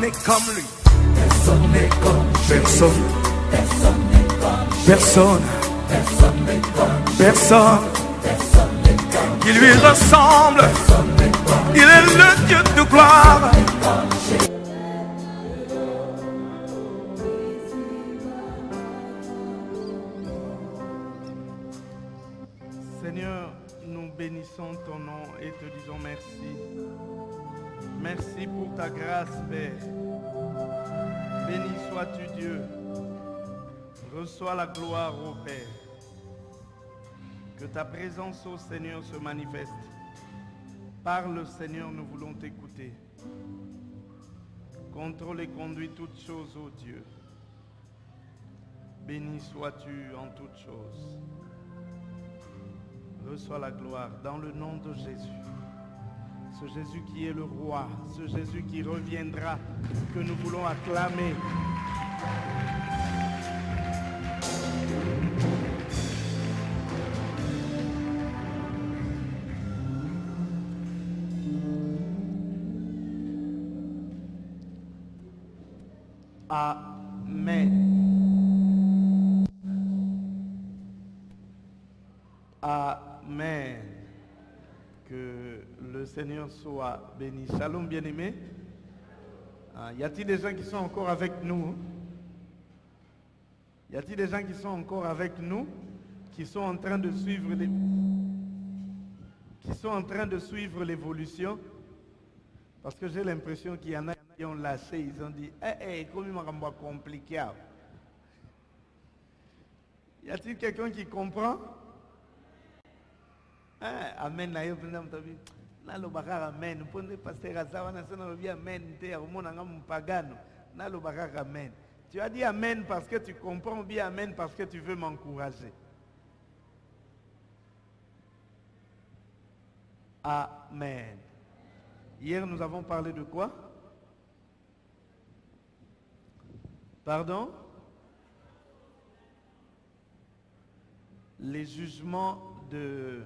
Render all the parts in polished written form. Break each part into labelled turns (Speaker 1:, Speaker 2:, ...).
Speaker 1: n'est comme lui.
Speaker 2: Personne n'est comme lui.
Speaker 1: Personne.
Speaker 2: Personne n'est comme lui.
Speaker 1: Personne.
Speaker 2: Personne n'est comme lui.
Speaker 1: Personne.
Speaker 2: Personne n'est comme
Speaker 1: Qui lui ressemble.
Speaker 2: Personne n'est comme
Speaker 1: Il est le Dieu de gloire. Seigneur, nous bénissons ton nom et te disons merci. Merci pour ta grâce, Père. Béni sois-tu, Dieu. Reçois la gloire, ô Père. Que ta présence, ô Seigneur, se manifeste. Parle, Seigneur, nous voulons t'écouter. Contrôle et conduis toutes choses, ô Dieu. Béni sois-tu en toutes choses. Reçois la gloire dans le nom de Jésus. Ce Jésus qui est le roi, ce Jésus qui reviendra, que nous voulons acclamer. Amen. Amen. Que le Seigneur soit béni. Shalom, bien-aimés. Y a-t-il des gens qui sont encore avec nous? Y a-t-il des gens qui sont encore avec nous, qui sont en train de suivre l'évolution? Parce que j'ai l'impression qu'il y en a qui ont lâché, ils ont dit, comme il m'a compliqué. Y a-t-il quelqu'un qui comprend? Amen. Amen. Tu as dit amen parce que tu comprends ou bien amen parce que tu veux m'encourager. Amen. Hier, nous avons parlé de quoi? Pardon? Les jugements de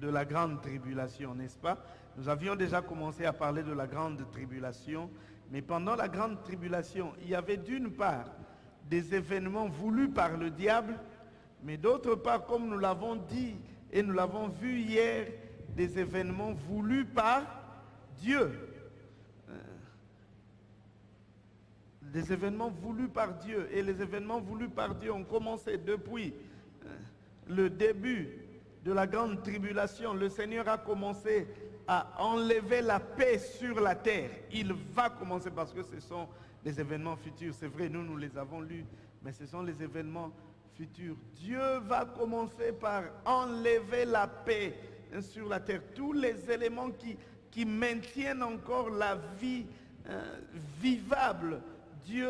Speaker 1: la grande tribulation, n'est-ce pas? Nous avions déjà commencé à parler de la grande tribulation, mais pendant la grande tribulation, il y avait d'une part des événements voulus par le diable, mais d'autre part, comme nous l'avons dit et nous l'avons vu hier, des événements voulus par Dieu. Des événements voulus par Dieu. Et les événements voulus par Dieu ont commencé depuis le début de la grande tribulation. Le Seigneur a commencé à enlever la paix sur la terre. Il va commencer parce que ce sont des événements futurs. C'est vrai, nous les avons lus, mais ce sont les événements futurs. Dieu va commencer par enlever la paix sur la terre. Tous les éléments qui maintiennent encore la vie vivable, Dieu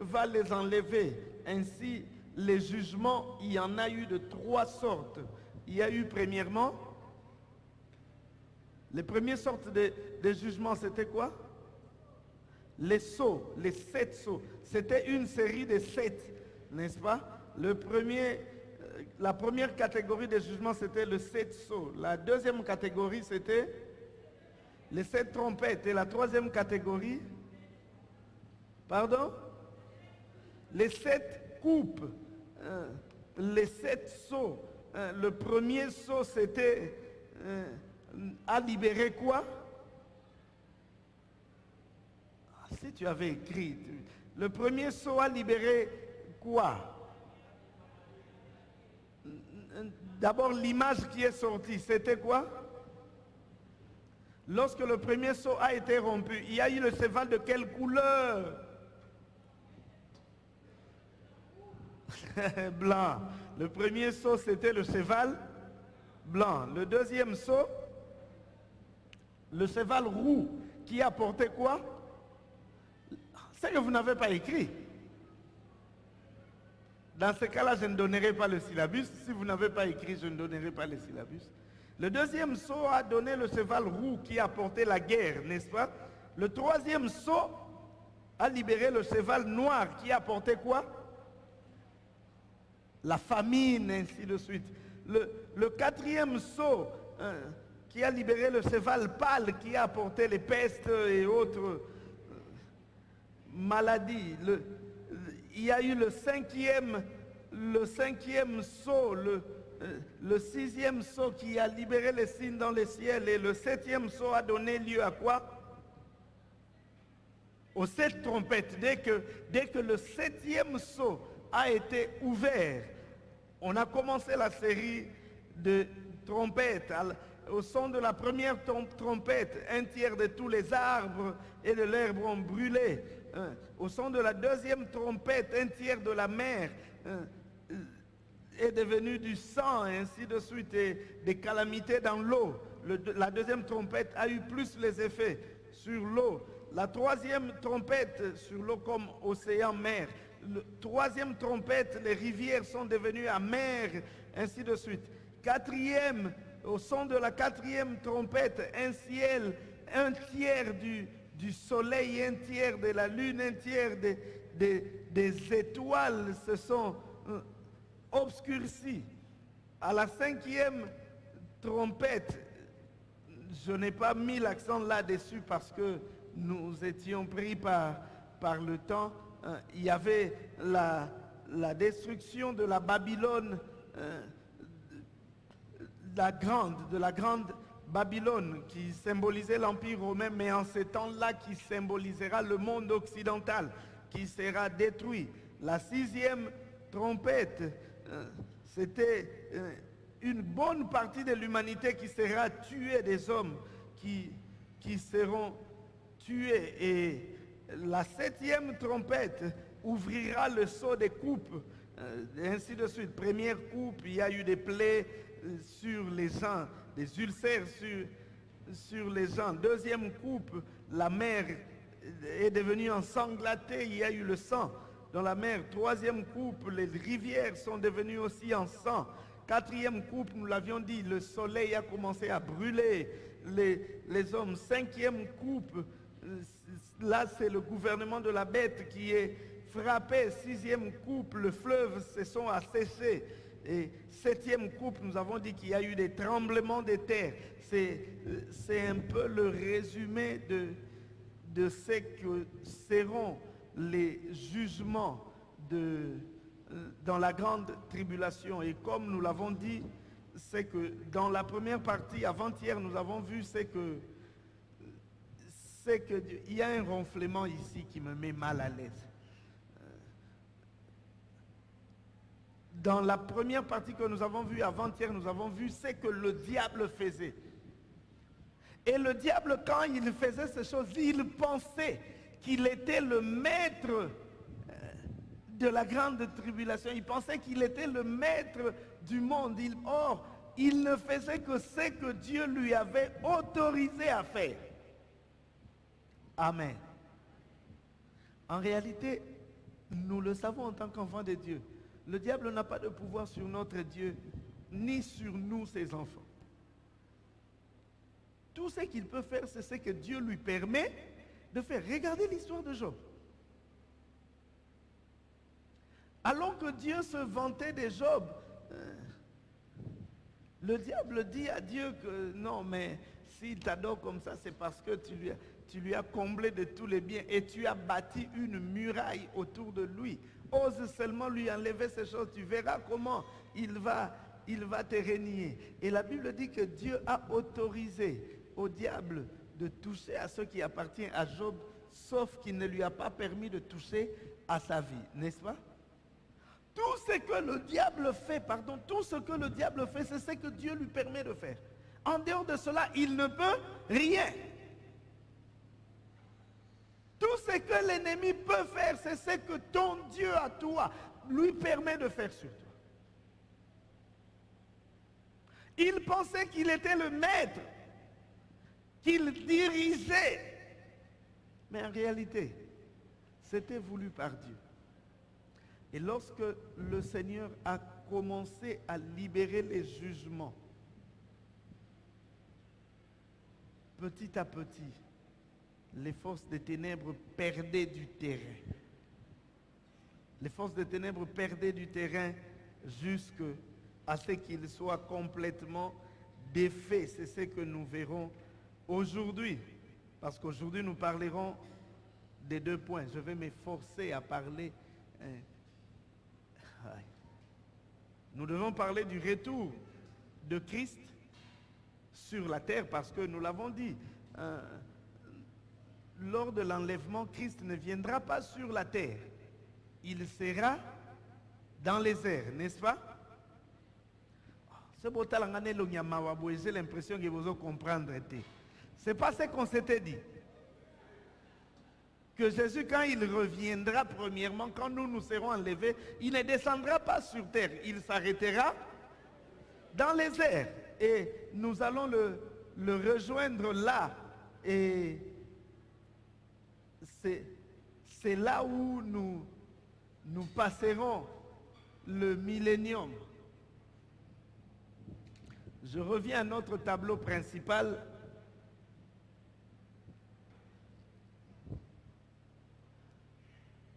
Speaker 1: va les enlever. Ainsi, les jugements, il y en a eu de 3 sortes. Il y a eu premièrement, les premières sortes de jugements, c'était quoi? Les sceaux, les 7 sceaux. C'était une série de 7, n'est-ce pas? La première catégorie de jugements, c'était le 7 sceaux. La deuxième catégorie, c'était les 7 trompettes. Et la troisième catégorie, pardon? Les 7 coupes, les 7 sceaux. Le premier sceau, c'était à libérer quoi? Si tu avais écrit, le premier sceau a libéré quoi? D'abord, l'image qui est sortie, c'était quoi? Lorsque le premier sceau a été rompu, il y a eu le cheval de quelle couleur? Blanc. Le premier sceau, c'était le cheval blanc. Le deuxième sceau, le cheval roux, qui apportait quoi? C'est que vous n'avez pas écrit. Dans ce cas-là, je ne donnerai pas le syllabus. Si vous n'avez pas écrit, je ne donnerai pas le syllabus. Le deuxième sceau a donné le cheval roux qui apportait la guerre, n'est-ce pas? Le troisième sceau a libéré le cheval noir qui apportait quoi? La famine, ainsi de suite. Le quatrième sceau qui a libéré le cheval pâle qui a apporté les pestes et autres. maladie. Il y a eu le cinquième sceau, le sixième sceau qui a libéré les signes dans les ciels, et le septième sceau a donné lieu à quoi? Aux 7 trompettes. Dès que le septième sceau a été ouvert, on a commencé la série de trompettes. Au son de la première trompette, un tiers de tous les arbres et de l'herbe ont brûlé. Au son de la deuxième trompette, un tiers de la mer est devenu du sang, et ainsi de suite, et des calamités dans l'eau. La deuxième trompette a eu plus les effets sur l'eau. La troisième trompette sur l'eau comme océan, mer. La troisième trompette, les rivières sont devenues amères, ainsi de suite. Quatrième, au son de la quatrième trompette, un ciel, un tiers du soleil, un tiers de la lune, un tiers des étoiles se sont obscurcis. À la cinquième trompette, je n'ai pas mis l'accent là-dessus parce que nous étions pris par le temps. Il y avait la destruction de la Babylone, de la grande Babylone qui symbolisait l'Empire romain, mais en ces temps-là qui symbolisera le monde occidental qui sera détruit. La sixième trompette, c'était une bonne partie de l'humanité qui sera tuée, des hommes qui seront tués. Et la septième trompette ouvrira le sceau des coupes, et ainsi de suite. Première coupe, il y a eu des plaies sur les gens, des ulcères sur les gens. Deuxième coupe, la mer est devenue ensanglantée, il y a eu le sang dans la mer. Troisième coupe, les rivières sont devenues aussi en sang. Quatrième coupe, nous l'avions dit, le soleil a commencé à brûler les hommes. Cinquième coupe, là c'est le gouvernement de la bête qui est frappé. Sixième coupe, le fleuve se sont asséchés. Et septième coupe, nous avons dit qu'il y a eu des tremblements de terre. C'est un peu le résumé de ce que seront les jugements dans la grande tribulation. Et comme nous l'avons dit, c'est que dans la première partie, avant-hier, nous avons vu il y a un ronflement ici qui me met mal à l'aise. Dans la première partie que nous avons vue avant-hier, nous avons vu ce que le diable faisait. Et le diable, quand il faisait ces choses, il pensait qu'il était le maître de la grande tribulation. Il pensait qu'il était le maître du monde. Or, il ne faisait que ce que Dieu lui avait autorisé à faire. Amen. En réalité, nous le savons en tant qu'enfants de Dieu. Le diable n'a pas de pouvoir sur notre Dieu, ni sur nous, ses enfants. Tout ce qu'il peut faire, c'est ce que Dieu lui permet de faire. Regardez l'histoire de Job. Alors que Dieu se vantait de Job, le diable dit à Dieu que non, mais s'il t'adore comme ça, c'est parce que tu lui as comblé de tous les biens et tu as bâti une muraille autour de lui. Ose seulement lui enlever ces choses, tu verras comment il va te régner. Et la Bible dit que Dieu a autorisé au diable de toucher à ce qui appartient à Job, sauf qu'il ne lui a pas permis de toucher à sa vie, n'est-ce pas? Tout ce que le diable fait, c'est ce que Dieu lui permet de faire. En dehors de cela, il ne peut rien. Tout ce que l'ennemi peut faire, c'est ce que ton Dieu à toi lui permet de faire sur toi. Il pensait qu'il était le maître, qu'il dirigeait. Mais en réalité, c'était voulu par Dieu. Et lorsque le Seigneur a commencé à libérer les jugements, petit à petit, les forces des ténèbres perdaient du terrain. Les forces des ténèbres perdaient du terrain jusqu'à ce qu'ils soient complètement défaits. C'est ce que nous verrons aujourd'hui. Parce qu'aujourd'hui, nous parlerons des 2 points. Je vais m'efforcer à parler. Nous devons parler du retour de Christ sur la terre parce que nous l'avons dit, lors de l'enlèvement, Christ ne viendra pas sur la terre. Il sera dans les airs, n'est-ce pas? J'ai l'impression que vous comprendre. C'est pas ce qu'on s'était dit. Que Jésus, quand il reviendra, premièrement, quand nous serons enlevés, il ne descendra pas sur terre. Il s'arrêtera dans les airs. Et nous allons le rejoindre là. Et c'est là où nous passerons le millénium. Je reviens à notre tableau principal.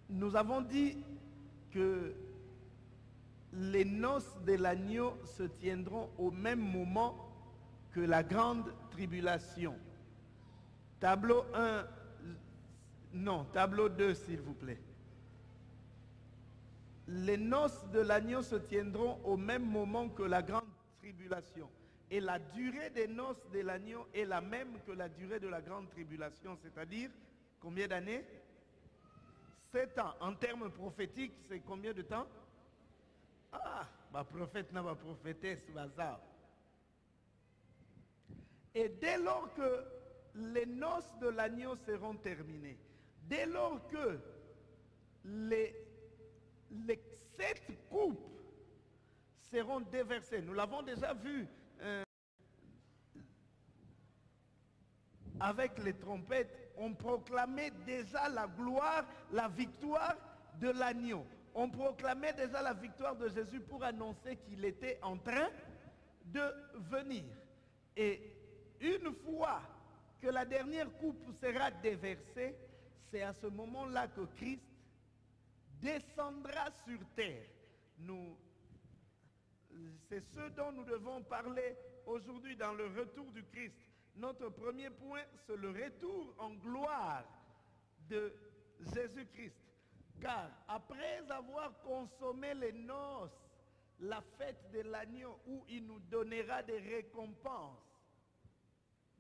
Speaker 1: Nous avons dit que les noces de l'agneau se tiendront au même moment que la grande tribulation. Tableau 1, non, tableau 2 s'il vous plaît. Les noces de l'agneau se tiendront au même moment que la grande tribulation. Et la durée des noces de l'agneau est la même que la durée de la grande tribulation, c'est-à-dire combien d'années? 7 ans. En termes prophétiques, c'est combien de temps? Ah, ma prophète n'a pas prophétesse, bazar. Et dès lors que les noces de l'agneau seront terminées, dès lors que les 7 coupes seront déversées, nous l'avons déjà vu avec les trompettes, on proclamait déjà la gloire, la victoire de l'agneau. On proclamait déjà la victoire de Jésus pour annoncer qu'il était en train de venir. Et une fois que la dernière coupe sera déversée, c'est à ce moment-là que Christ descendra sur terre. C'est ce dont nous devons parler aujourd'hui dans le retour du Christ. Notre premier point, c'est le retour en gloire de Jésus-Christ. Car après avoir consommé les noces, la fête de l'agneau où il nous donnera des récompenses,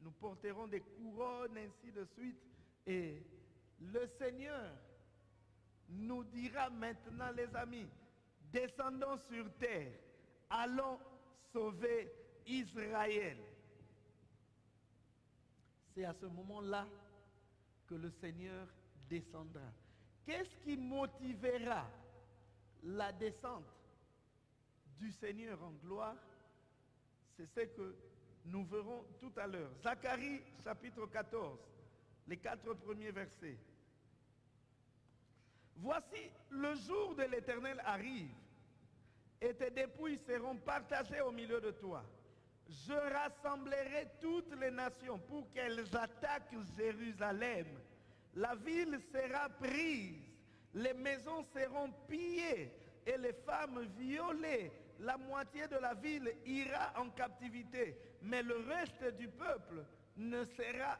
Speaker 1: nous porterons des couronnes, ainsi de suite. Et le Seigneur nous dira maintenant, les amis, descendons sur terre, allons sauver Israël. C'est à ce moment-là que le Seigneur descendra. Qu'est-ce qui motivera la descente du Seigneur en gloire? C'est ce que nous verrons tout à l'heure. Zacharie chapitre 14, les 4 premiers versets. Voici, le jour de l'Éternel arrive, et tes dépouilles seront partagées au milieu de toi. Je rassemblerai toutes les nations pour qu'elles attaquent Jérusalem. La ville sera prise, les maisons seront pillées et les femmes violées. La moitié de la ville ira en captivité, mais le reste du peuple ne sera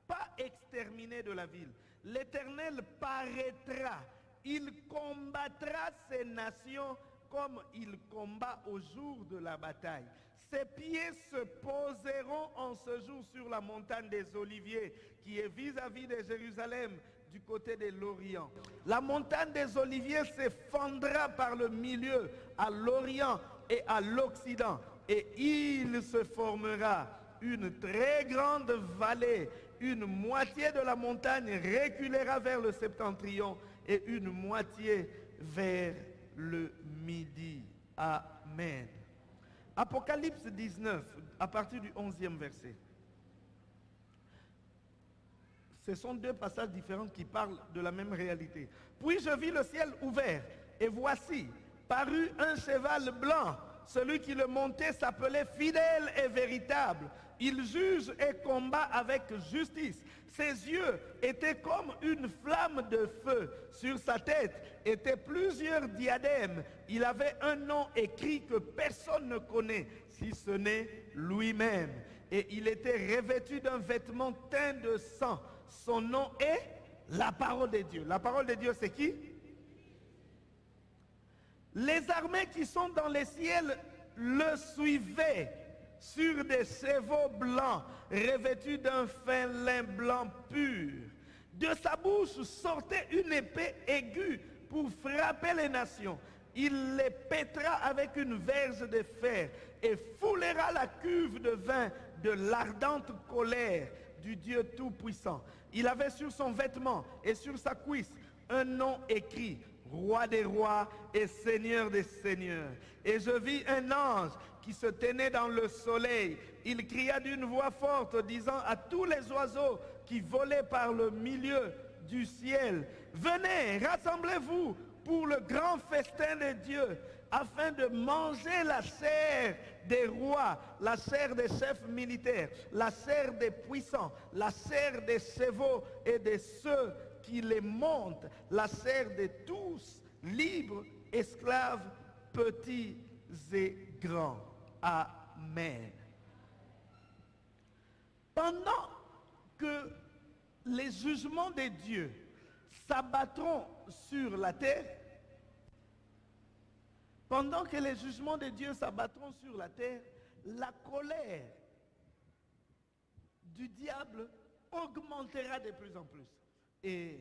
Speaker 1: pas exterminé de la ville. L'Éternel paraîtra, il combattra ces nations comme il combat au jour de la bataille. Ses pieds se poseront en ce jour sur la montagne des Oliviers, qui est vis-à-vis de Jérusalem, du côté de l'Orient. La montagne des Oliviers se fendra par le milieu, à l'Orient et à l'Occident, et il se formera une très grande vallée. Une moitié de la montagne reculera vers le septentrion et une moitié vers le midi. Amen. Apocalypse 19, à partir du 11e verset. Ce sont 2 passages différents qui parlent de la même réalité. Puis je vis le ciel ouvert, et voici, parut un cheval blanc. Celui qui le montait s'appelait Fidèle et Véritable. Il juge et combat avec justice. Ses yeux étaient comme une flamme de feu. Sur sa tête étaient plusieurs diadèmes. Il avait un nom écrit que personne ne connaît, si ce n'est lui-même. Et il était revêtu d'un vêtement teint de sang. Son nom est La parole de Dieu. La parole de Dieu, c'est qui? Les armées qui sont dans les ciels le suivaient sur des chevaux blancs revêtus d'un fin lin blanc pur. De sa bouche sortait une épée aiguë pour frapper les nations. Il les pètera avec une verge de fer et foulera la cuve de vin de l'ardente colère du Dieu Tout-Puissant. Il avait sur son vêtement et sur sa cuisse un nom écrit, Roi des rois et Seigneur des seigneurs. Et je vis un ange qui se tenait dans le soleil. Il cria d'une voix forte, disant à tous les oiseaux qui volaient par le milieu du ciel, venez, rassemblez-vous pour le grand festin de Dieu, afin de manger la chair des rois, la chair des chefs militaires, la chair des puissants, la chair des chevaux et de ceux qui les montent, la chair de tous, libres, esclaves, petits et grands. Amen. Pendant que les jugements de Dieu s'abattront sur la terre, pendant que les jugements de Dieu s'abattront sur la terre, la colère du diable augmentera de plus en plus. Et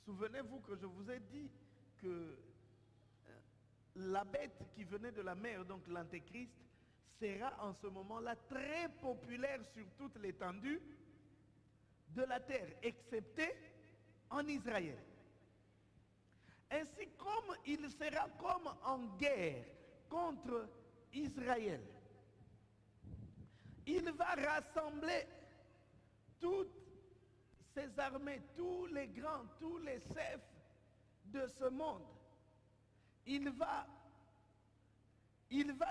Speaker 1: souvenez-vous que je vous ai dit que la bête qui venait de la mer, donc l'antéchrist, sera en ce moment-là très populaire sur toute l'étendue de la terre, excepté en Israël. Ainsi comme il sera comme en guerre contre Israël, il va rassembler toutes ses armées, tous les grands, tous les chefs de ce monde. Il va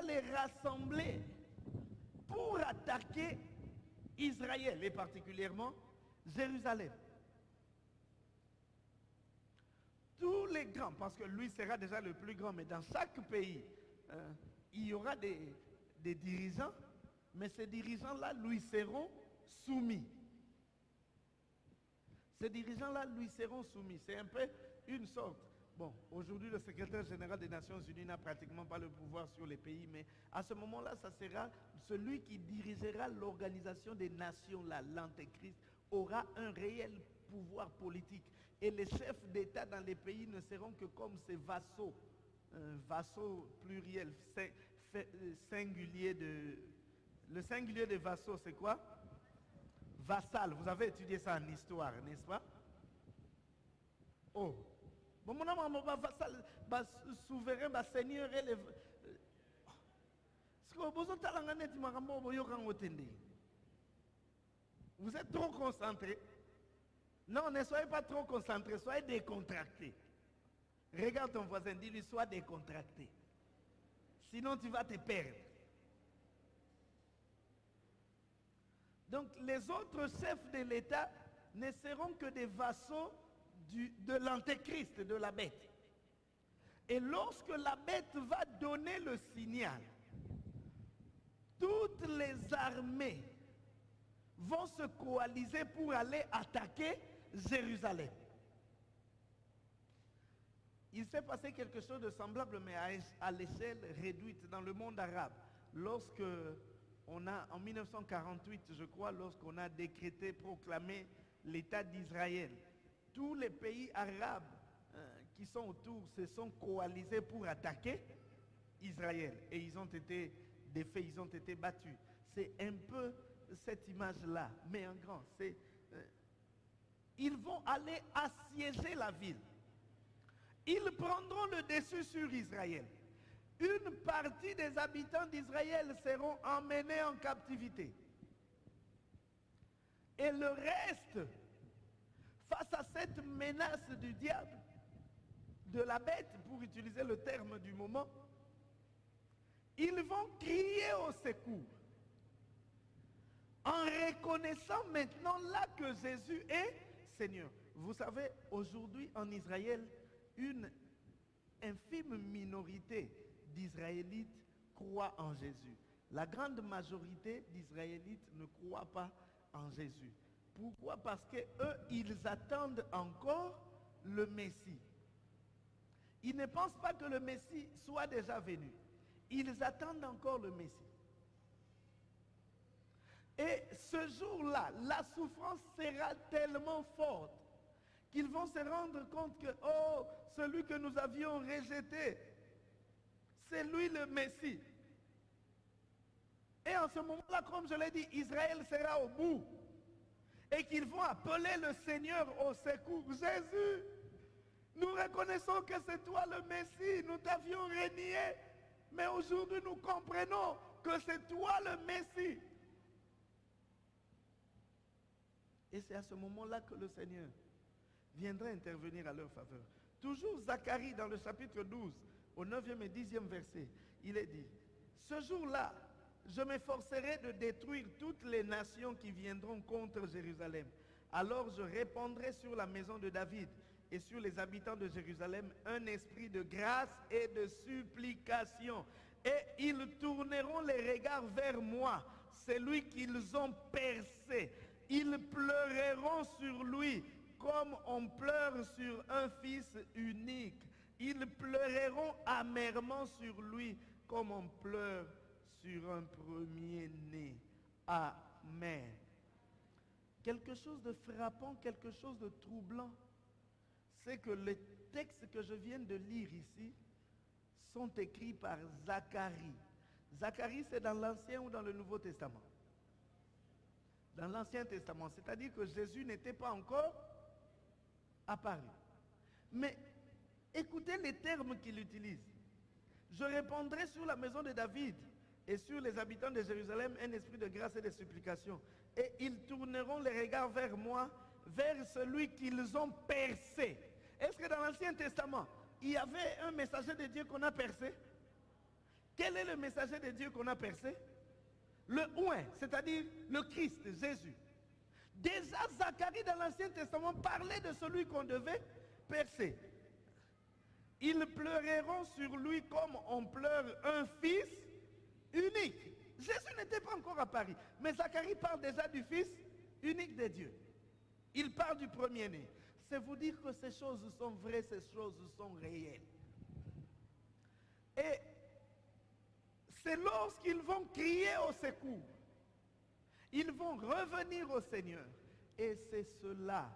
Speaker 1: les rassembler pour attaquer Israël et particulièrement Jérusalem. Tous les grands, parce que lui sera déjà le plus grand, mais dans chaque pays, il y aura des dirigeants, mais ces dirigeants-là lui seront soumis. Ces dirigeants-là lui seront soumis. C'est un peu une sorte. Bon, aujourd'hui, le secrétaire général des Nations Unies n'a pratiquement pas le pouvoir sur les pays, mais à ce moment-là, ça sera celui qui dirigera l'organisation des nations-là, l'antéchrist, aura un réel pouvoir politique. Et les chefs d'État dans les pays ne seront que comme ces vassaux. Vassaux pluriel, singulier de... Le singulier de vassaux, c'est quoi? Vassal. Vous avez étudié ça en histoire, n'est-ce pas? Oh. Bon, mon nom, vassal, souverain, seigneur, et les... Vous êtes trop concentrés. Non, ne soyez pas trop concentrés, soyez décontractés. Regarde ton voisin, dis-lui, sois décontracté. Sinon, tu vas te perdre. Donc, les autres chefs de l'État ne seront que des vassaux de l'antéchrist, de la bête. Et lorsque la bête va donner le signal, toutes les armées vont se coaliser pour aller attaquer Jérusalem. Il s'est passé quelque chose de semblable, mais à l'échelle réduite dans le monde arabe. Lorsque en 1948, je crois, lorsqu'on a décrété, proclamé l'État d'Israël, tous les pays arabes qui sont autour se sont coalisés pour attaquer Israël. Et ils ont été défaits, ils ont été battus. C'est un peu cette image-là, mais en grand. Ils vont aller assiéger la ville. Ils prendront le dessus sur Israël. Une partie des habitants d'Israël seront emmenés en captivité. Et le reste, face à cette menace du diable, de la bête, pour utiliser le terme du moment, ils vont crier au secours. En reconnaissant maintenant là que Jésus est Seigneur. Vous savez, aujourd'hui en Israël, une infime minorité d'Israélites croient en Jésus. La grande majorité d'Israélites ne croient pas en Jésus. Pourquoi? Parce que eux, ils attendent encore le Messie. Ils ne pensent pas que le Messie soit déjà venu. Ils attendent encore le Messie. Et ce jour-là, la souffrance sera tellement forte qu'ils vont se rendre compte que, oh, celui que nous avions rejeté, c'est lui le Messie. Et en ce moment-là, comme je l'ai dit, Israël sera au bout. Et qu'ils vont appeler le Seigneur au secours. Jésus, nous reconnaissons que c'est toi le Messie. Nous t'avions renié. Mais aujourd'hui, nous comprenons que c'est toi le Messie. Et c'est à ce moment-là que le Seigneur viendra intervenir à leur faveur. Toujours Zacharie dans le chapitre 12, au 9e et 10e verset, il est dit, ce jour-là, je m'efforcerai de détruire toutes les nations qui viendront contre Jérusalem. Alors je répandrai sur la maison de David et sur les habitants de Jérusalem un esprit de grâce et de supplication. Et ils tourneront les regards vers moi, celui qu'ils ont percé. Ils pleureront sur lui comme on pleure sur un fils unique. Ils pleureront amèrement sur lui comme on pleure sur un premier-né. Amen. Quelque chose de frappant, quelque chose de troublant, c'est que les textes que je viens de lire ici sont écrits par Zacharie. Zacharie, c'est dans l'Ancien ou dans le Nouveau Testament? Dans l'Ancien Testament, c'est-à-dire que Jésus n'était pas encore apparu. Mais écoutez les termes qu'il utilise. Je répandrai sur la maison de David et sur les habitants de Jérusalem un esprit de grâce et de supplication. Et ils tourneront les regards vers moi, vers celui qu'ils ont percé. Est-ce que dans l'Ancien Testament, il y avait un messager de Dieu qu'on a percé? Quel est le messager de Dieu qu'on a percé? Le Ouin, c'est-à-dire le Christ, Jésus. Déjà, Zacharie dans l'Ancien Testament parlait de celui qu'on devait percer. Ils pleureront sur lui comme on pleure un fils unique. Jésus n'était pas encore apparu, mais Zacharie parle déjà du fils unique de Dieu. Il parle du premier-né. C'est vous dire que ces choses sont vraies, ces choses sont réelles. Et c'est lorsqu'ils vont crier au secours, ils vont revenir au Seigneur. Et c'est cela,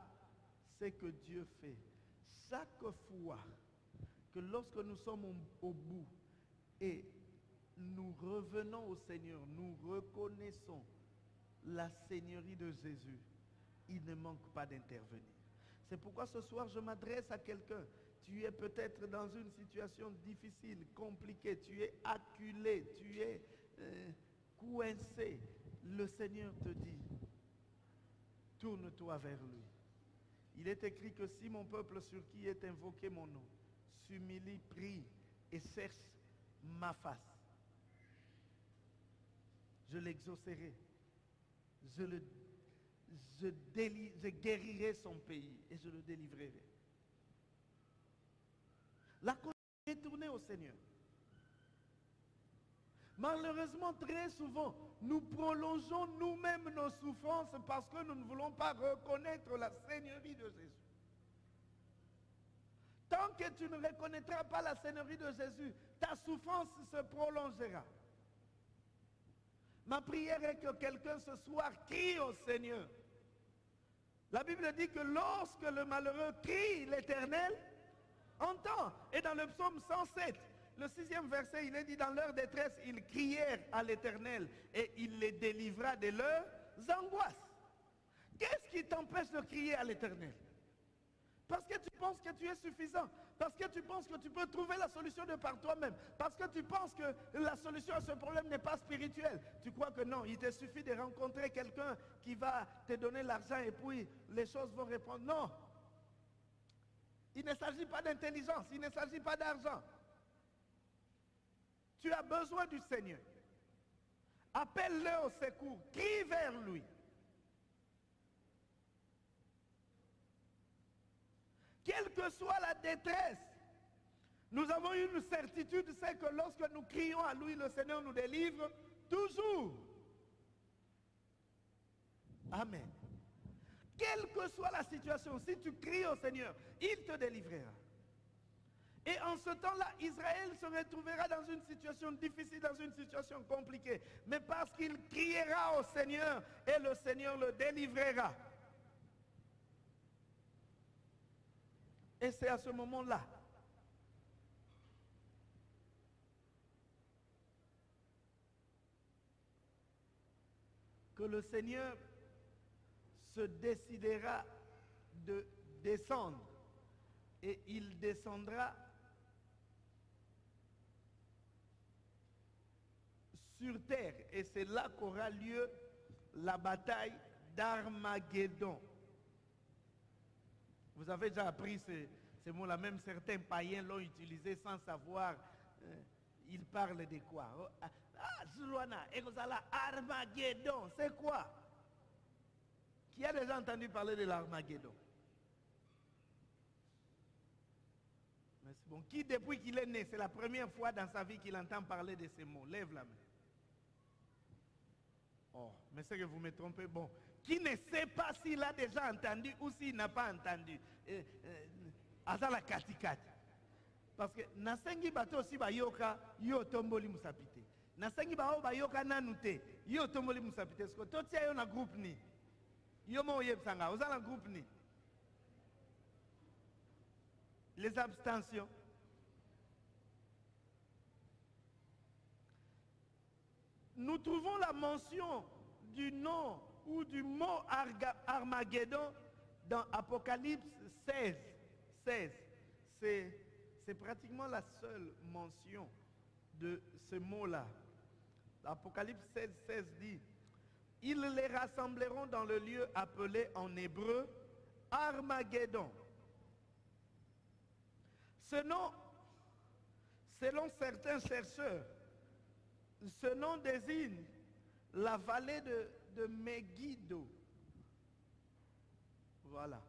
Speaker 1: c'est que Dieu fait. Chaque fois que lorsque nous sommes au bout et nous revenons au Seigneur, nous reconnaissons la Seigneurie de Jésus, il ne manque pas d'intervenir. C'est pourquoi ce soir je m'adresse à quelqu'un. Tu es peut-être dans une situation difficile, compliquée, tu es acculé, tu es coincé. Le Seigneur te dit, tourne-toi vers lui. Il est écrit que si mon peuple sur qui est invoqué mon nom s'humilie, prie et cherche ma face, je l'exaucerai, je guérirai son pays et je le délivrerai. La cause est tournée au Seigneur. Malheureusement, très souvent, nous prolongeons nous-mêmes nos souffrances parce que nous ne voulons pas reconnaître la Seigneurie de Jésus. Tant que tu ne reconnaîtras pas la Seigneurie de Jésus, ta souffrance se prolongera. Ma prière est que quelqu'un ce soir crie au Seigneur. La Bible dit que lorsque le malheureux crie, l'Éternel entend. Et dans le psaume 107, le 6e verset, il est dit, dans leur détresse, ils crièrent à l'Éternel et il les délivra de leurs angoisses. Qu'est-ce qui t'empêche de crier à l'Éternel? Parce que tu penses que tu es suffisant. Parce que tu penses que tu peux trouver la solution de par toi-même. Parce que tu penses que la solution à ce problème n'est pas spirituelle. Tu crois que non, il te suffit de rencontrer quelqu'un qui va te donner l'argent et puis les choses vont répondre. Non. Il ne s'agit pas d'intelligence, il ne s'agit pas d'argent. Tu as besoin du Seigneur. Appelle-le au secours, crie vers lui. Quelle que soit la détresse, nous avons une certitude, c'est que lorsque nous crions à lui, le Seigneur nous délivre toujours. Amen. quelle que soit la situation, si tu cries au Seigneur, il te délivrera. Et en ce temps-là, Israël se retrouvera dans une situation difficile, dans une situation compliquée. Mais parce qu'il criera au Seigneur, et le Seigneur le délivrera. Et c'est à ce moment-là que le Seigneur se décidera de descendre. Et il descendra sur terre. Et c'est là qu'aura lieu la bataille d'Armageddon. Vous avez déjà appris ces mots-là, même certains païens l'ont utilisé sans savoir ils parlent de quoi. Zulwana, Armageddon, c'est quoi? Qui a déjà entendu parler de l'Armageddon? Mais c'est bon. Qui depuis qu'il est né, c'est la première fois dans sa vie qu'il entend parler de ces mots? Lève la main. Oh, mais c'est que vous me trompez. Bon, qui ne sait pas s'il a déjà entendu ou s'il n'a pas entendu? Azala katikati. Parce que nasengi bato aussi bayoka yo tomboli musapite. Nasengi bao bayoka nanute yo tomboli musapite. Parce que totia yo na groupe ni. Yo mo yebsanga, ozala groupe ni. Les abstentions. Nous trouvons la mention du nom ou du mot Armageddon dans Apocalypse 16. C'est pratiquement la seule mention de ce mot-là. L'Apocalypse 16 dit, ils les rassembleront dans le lieu appelé en hébreu Armageddon. Ce nom, selon certains chercheurs, ce nom désigne la vallée de Megiddo. Voilà.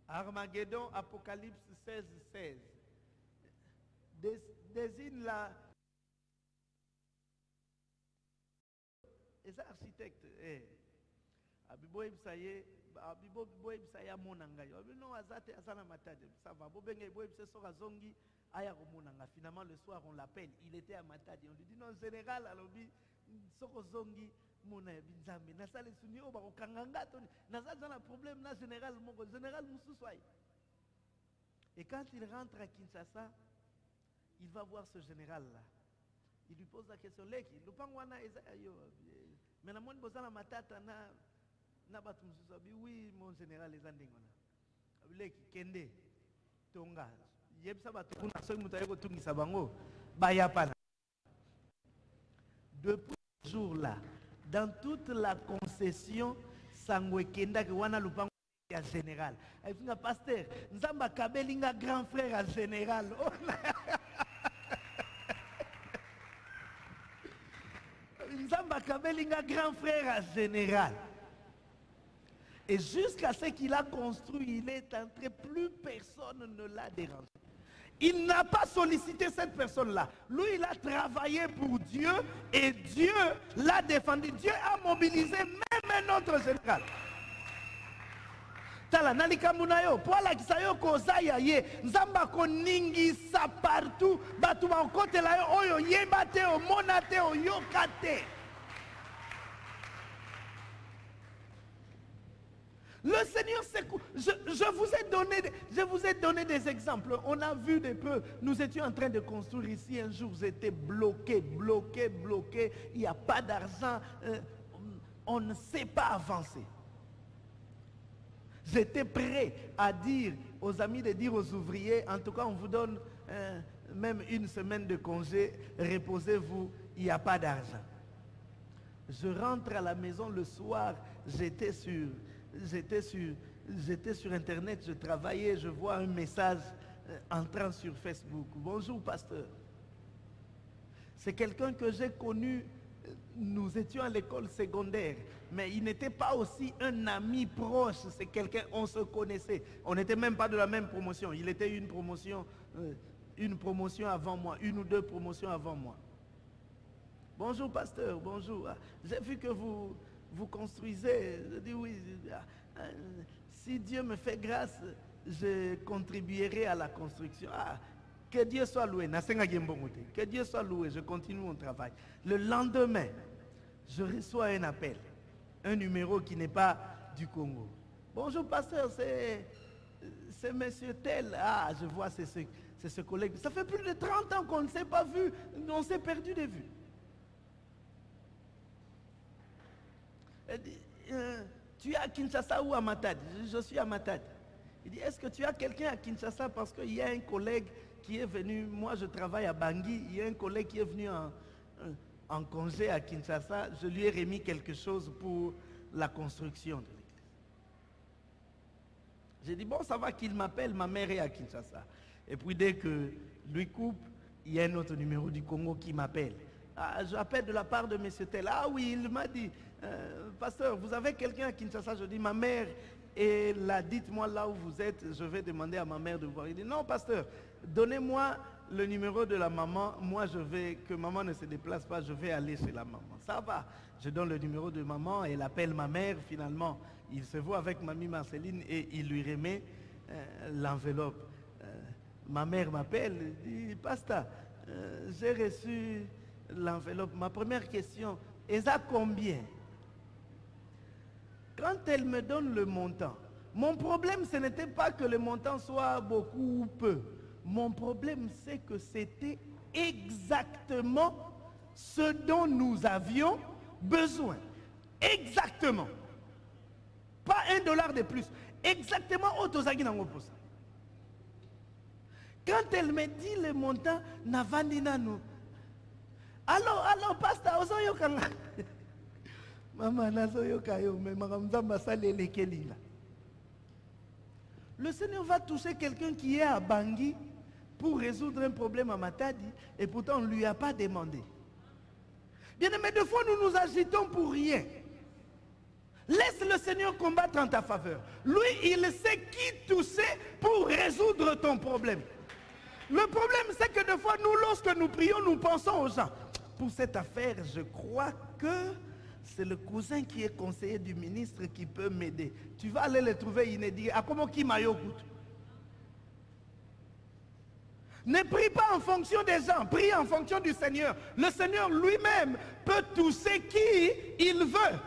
Speaker 1: Armageddon, Apocalypse 16 désigne la... Et ça, architecte, Abibo Ibsaye, Monanga. Non, Azate, Azana Matade, ça va. Bobenge Ibo Ibse Sora Zongi, Ayaro Monanga. Finalement, le soir, on l'appelle. Il était à Matade. On lui dit, non, général, alors, Soko Zongi, Mona Binzambe. Nasa le Sunio, Baro Kanganga, Nasa dans le problème, na général, Mongo, général Moussouswaï. Et quand il rentre à Kinshasa, il va voir ce général-là. Il lui pose la question, Leki, Lupangwana Ezayo. Mais la monde bozana matata na batu mususabi, oui, mon général les andengona. Leki, Kende, Tonga. Yebsa batu kuna soy mutayeko tungi sabango, bayapana. Depuis ce jour-là, dans toute la concession, Sangwe Kenda ki wana Lupango à général. Et puis, pasteur, Nzamba Kabelinga grand frère à général. Nzamba Kabelinga grand frère à général. Et jusqu'à ce qu'il a construit, il est entré, plus personne ne l'a dérangé. Il n'a pas sollicité cette personne-là. Lui, il a travaillé pour Dieu et Dieu l'a défendu. Dieu a mobilisé même un autre général. Tala nalika munayo poala kisayo kozaya ye nzamba koningi sa partout batu ba kote la yo oyo yeba te o mona te o yoka te. Le Seigneur je vous ai donné des exemples. On a vu des peu. Nous étions en train de construire ici un jour. J'étais bloqué. Il n'y a pas d'argent. On ne sait pas avancer. J'étais prêt à dire aux amis, de dire aux ouvriers, en tout cas on vous donne même une semaine de congé, reposez-vous, il n'y a pas d'argent. Je rentre à la maison le soir, j'étais sur Internet, je travaillais, je vois un message entrant sur Facebook. Bonjour pasteur. C'est quelqu'un que j'ai connu. Nous étions à l'école secondaire, mais il n'était pas aussi un ami proche. C'est quelqu'un, on se connaissait. On n'était même pas de la même promotion. Il était une promotion avant moi, une ou deux promotions avant moi. Bonjour pasteur, bonjour. J'ai vu que vous construisez. Je dis oui. Si Dieu me fait grâce, je contribuerai à la construction. Ah, que Dieu soit loué. Que Dieu soit loué, je continue mon travail. Le lendemain, je reçois un appel, un numéro qui n'est pas du Congo. Bonjour pasteur, c'est monsieur tel. Ah, je vois, c'est ce collègue. Ça fait plus de 30 ans qu'on ne s'est pas vu, on s'est perdu de vue. Tu es à Kinshasa ou à Matadi? Je suis à Matadi. Il dit, est-ce que tu as quelqu'un à Kinshasa? Parce qu'il y a un collègue qui est venu, moi je travaille à Bangui, il y a un collègue qui est venu en congé à Kinshasa, je lui ai remis quelque chose pour la construction de l'église. J'ai dit, bon, ça va qu'il m'appelle, ma mère est à Kinshasa. Et puis dès que lui coupe, il y a un autre numéro du Congo qui m'appelle. Ah, j'appelle de la part de M. Tel. Ah oui, il m'a dit, pasteur, vous avez quelqu'un à Kinshasa? Je dis, ma mère est là, dites-moi là où vous êtes, je vais demander à ma mère de voir. Il dit, non, pasteur, donnez-moi le numéro de la maman, moi je vais, que maman ne se déplace pas, je vais aller chez la maman. Ça va, je donne le numéro de maman, elle appelle ma mère, finalement, il se voit avec mamie Marceline et il lui remet l'enveloppe. Ma mère m'appelle, dit, pasteur, j'ai reçu l'enveloppe. Ma première question, est à combien? Quand elle me donne le montant, mon problème ce n'était pas que le montant soit beaucoup ou peu. Mon problème c'est que c'était exactement ce dont nous avions besoin. Exactement. Pas $1 de plus. Exactement autozagi nango pour ça. Quand elle me dit le montant, navandi nanu. Alors, pasteur, ozoyo kanga. Maman, nazoyo kayo, mais maramzamba salele kelila. Le Seigneur va toucher quelqu'un qui est à Bangui pour résoudre un problème à Matadi et pourtant on ne lui a pas demandé. Bien aimé, des fois nous nous agitons pour rien. Laisse le Seigneur combattre en ta faveur. Lui, il sait qui toucher pour résoudre ton problème. Le problème, c'est que des fois, nous, lorsque nous prions, nous pensons aux gens. Pour cette affaire, je crois que c'est le cousin qui est conseiller du ministre qui peut m'aider. Tu vas aller le trouver inédit. À comment qui m'a yogout? Ne prie pas en fonction des gens, prie en fonction du Seigneur. Le Seigneur lui-même peut toucher qui il veut.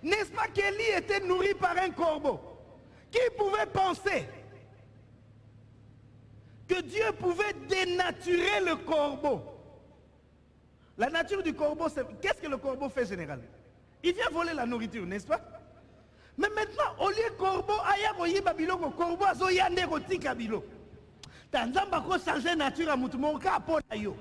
Speaker 1: N'est-ce pas qu'Élie était nourri par un corbeau? Qui pouvait penser que Dieu pouvait dénaturer le corbeau? La nature du corbeau, c'est... Qu'est-ce que le corbeau fait généralement? Il vient voler la nourriture, n'est-ce pas? Mais maintenant, au lieu corbeau, aya koyi babilo ko corbeau azo yande ko tika bilo. Tanzamba ko changer nature à mutumo ka po na yo.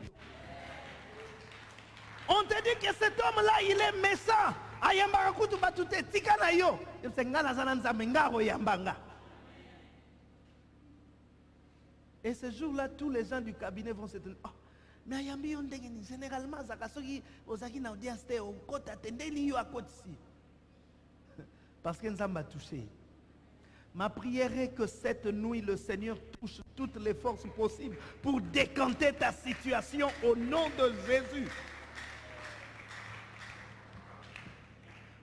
Speaker 1: On te dit que cet homme-là, il est méchant. Ayamba kutu batute tika na yo. Ngana zana nzambe ngaro yambanga. Et ce jour-là, tous les gens du cabinet vont se dire, oh, mais ayambi on dégeni généralement zakasoki ozaki na audience te on kota tendeli yo à côté ici. Parce que nous avons touché. Ma prière est que cette nuit, le Seigneur touche toutes les forces possibles pour décanter ta situation au nom de Jésus.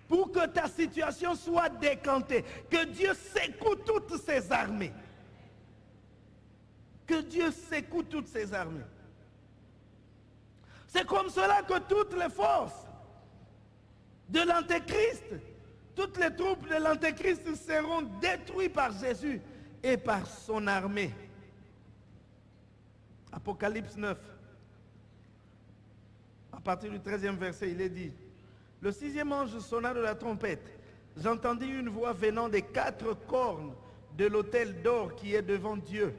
Speaker 1: Pour que ta situation soit décantée. Que Dieu secoue toutes ses armées. Que Dieu secoue toutes ses armées. C'est comme cela que toutes les forces de l'Antéchrist, toutes les troupes de l'Antéchrist seront détruites par Jésus et par son armée. Apocalypse 9. À partir du 13e verset, il est dit, le 6e ange sonna de la trompette. J'entendis une voix venant des 4 cornes de l'autel d'or qui est devant Dieu.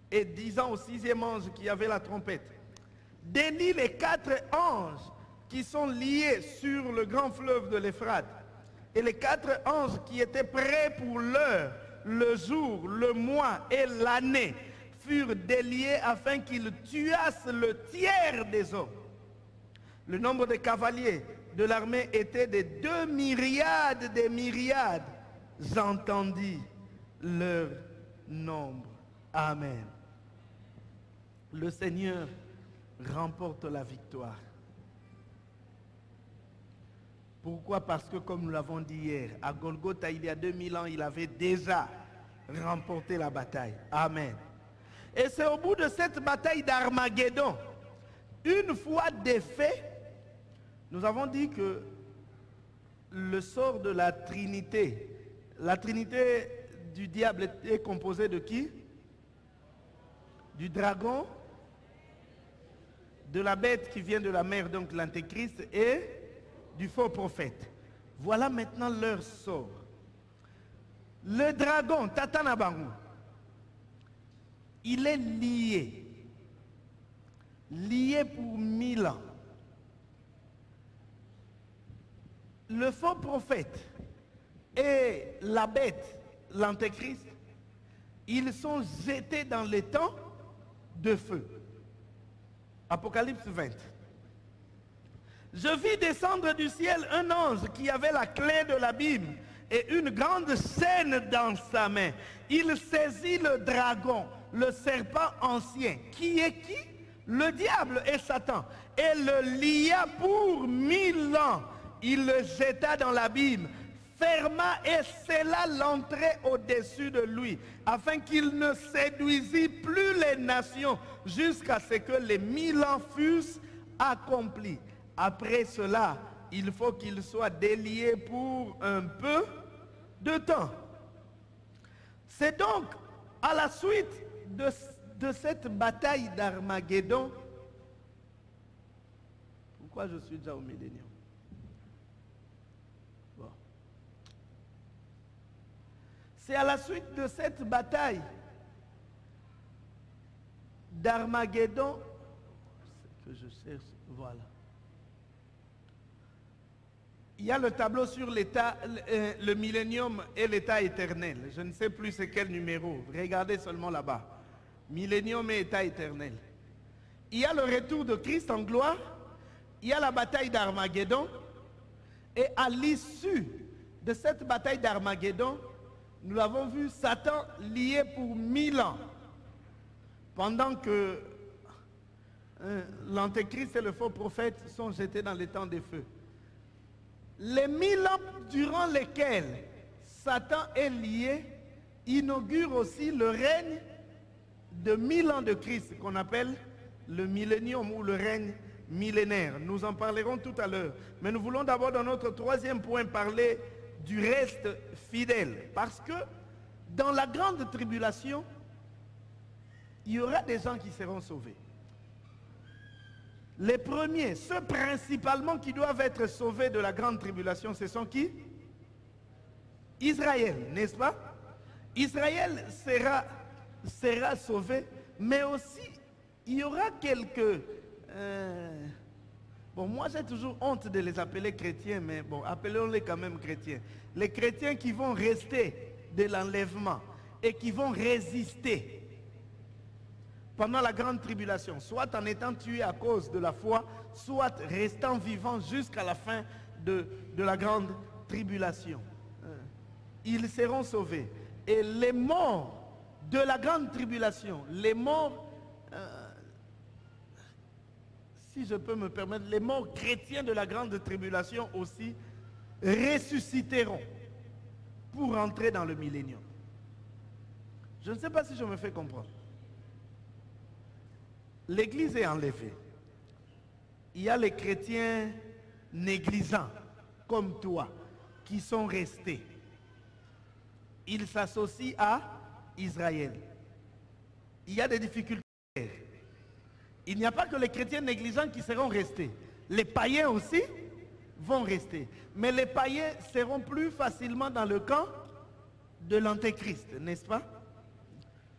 Speaker 1: Et disant au 6e ange qui avait la trompette, délie les 4 anges qui sont liés sur le grand fleuve de l'Euphrate. Et les 4 anges qui étaient prêts pour l'heure, le jour, le mois et l'année furent déliés afin qu'ils tuassent le tiers des hommes. Le nombre de cavaliers de l'armée était de 2 myriades des myriades. J'entendis leur nombre. Amen. Le Seigneur remporte la victoire. Pourquoi? Parce que comme nous l'avons dit hier, à Golgotha, il y a 2000 ans, il avait déjà remporté la bataille. Amen. Et c'est au bout de cette bataille d'Armageddon, une fois défait, nous avons dit que le sort de la Trinité du diable est composée de qui? Du dragon, de la bête qui vient de la mer, donc l'antéchrist, et du faux prophète. Voilà maintenant leur sort. Le dragon, Tatanabaru, il est lié pour 1000 ans. Le faux prophète et la bête, l'antéchrist, ils sont jetés dans les temps de feu. Apocalypse 20. Je vis descendre du ciel un ange qui avait la clé de l'abîme et une grande chaîne dans sa main. Il saisit le dragon, le serpent ancien. Qui est qui? Le diable et Satan. Et le lia pour 1000 ans. Il le jeta dans l'abîme, ferma et scella l'entrée au-dessus de lui, afin qu'il ne séduisît plus les nations, jusqu'à ce que les 1000 ans fussent accomplis. Après cela, il faut qu'il soit délié pour un peu de temps. C'est donc à la suite de cette bataille d'Armageddon. Pourquoi je suis déjà au millénium? Bon. C'est à la suite de cette bataille d'Armageddon que je cherche. Voilà. Il y a le tableau sur l'état, le millénium et l'état éternel. Je ne sais plus c'est quel numéro. Regardez seulement là-bas. Millénium et état éternel. Il y a le retour de Christ en gloire. Il y a la bataille d'Armageddon. Et à l'issue de cette bataille d'Armageddon, nous l'avons vu, Satan lié pour 1000 ans. Pendant que l'antéchrist et le faux prophète sont jetés dans les temps de feu. Les 1000 ans durant lesquels Satan est lié inaugurent aussi le règne de 1000 ans de Christ qu'on appelle le millénium ou le règne millénaire. Nous en parlerons tout à l'heure. Mais nous voulons d'abord dans notre troisième point parler du reste fidèle. Parce que dans la grande tribulation, il y aura des gens qui seront sauvés. Les premiers, ceux principalement qui doivent être sauvés de la grande tribulation, ce sont qui? Israël, n'est-ce pas? Israël sera sauvé, mais aussi il y aura quelques... bon, moi j'ai toujours honte de les appeler chrétiens, mais bon, appelons-les quand même chrétiens. Les chrétiens qui vont rester de l'enlèvement et qui vont résister pendant la grande tribulation, soit en étant tués à cause de la foi, soit restant vivants jusqu'à la fin de la grande tribulation. Ils seront sauvés. Et les morts de la grande tribulation, les morts, si je peux me permettre, les morts chrétiens de la grande tribulation aussi ressusciteront pour entrer dans le millénium. Je ne sais pas si je me fais comprendre. L'Église est enlevée. Il y a les chrétiens négligents, comme toi, qui sont restés. Ils s'associent à Israël. Il y a des difficultés. Il n'y a pas que les chrétiens négligents qui seront restés. Les païens aussi vont rester. Mais les païens seront plus facilement dans le camp de l'antéchrist, n'est-ce pas?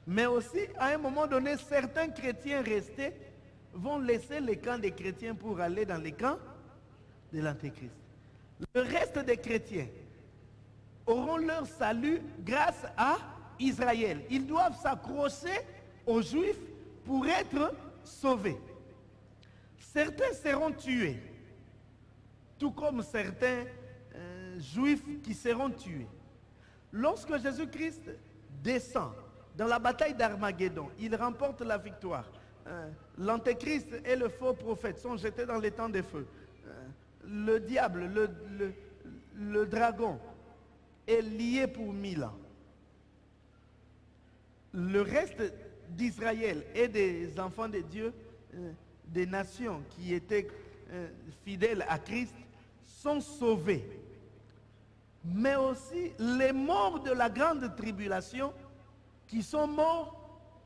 Speaker 1: Mais aussi, à un moment donné, certains chrétiens restés vont laisser les camps des chrétiens pour aller dans les camps de l'antéchrist. Le reste des chrétiens auront leur salut grâce à Israël. Ils doivent s'accrocher aux Juifs pour être sauvés. Certains seront tués, tout comme certains Juifs qui seront tués. Lorsque Jésus-Christ descend dans la bataille d'Armageddon, il remporte la victoire. L'antéchrist et le faux prophète sont jetés dans les temps de feu. le diable, le dragon, est lié pour 1000 ans. Le reste d'Israël et des enfants de Dieu, des nations qui étaient fidèles à Christ, sont sauvés. Mais aussi les morts de la grande tribulation, qui sont morts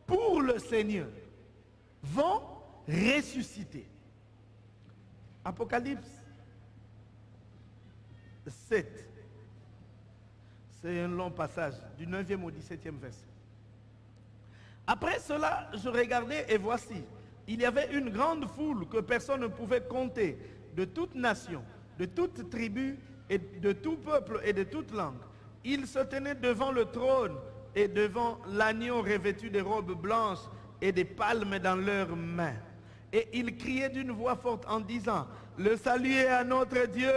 Speaker 1: pour le Seigneur, vont ressusciter. Apocalypse 7. C'est un long passage, du 9e au 17e verset. Après cela, je regardais et voici, il y avait une grande foule que personne ne pouvait compter, de toute nation, de toute tribu, et de tout peuple et de toute langue. Ils se tenaient devant le trône et devant l'agneau revêtu de robes blanches et des palmes dans leurs mains. Et ils criaient d'une voix forte en disant, « Le salut est à notre Dieu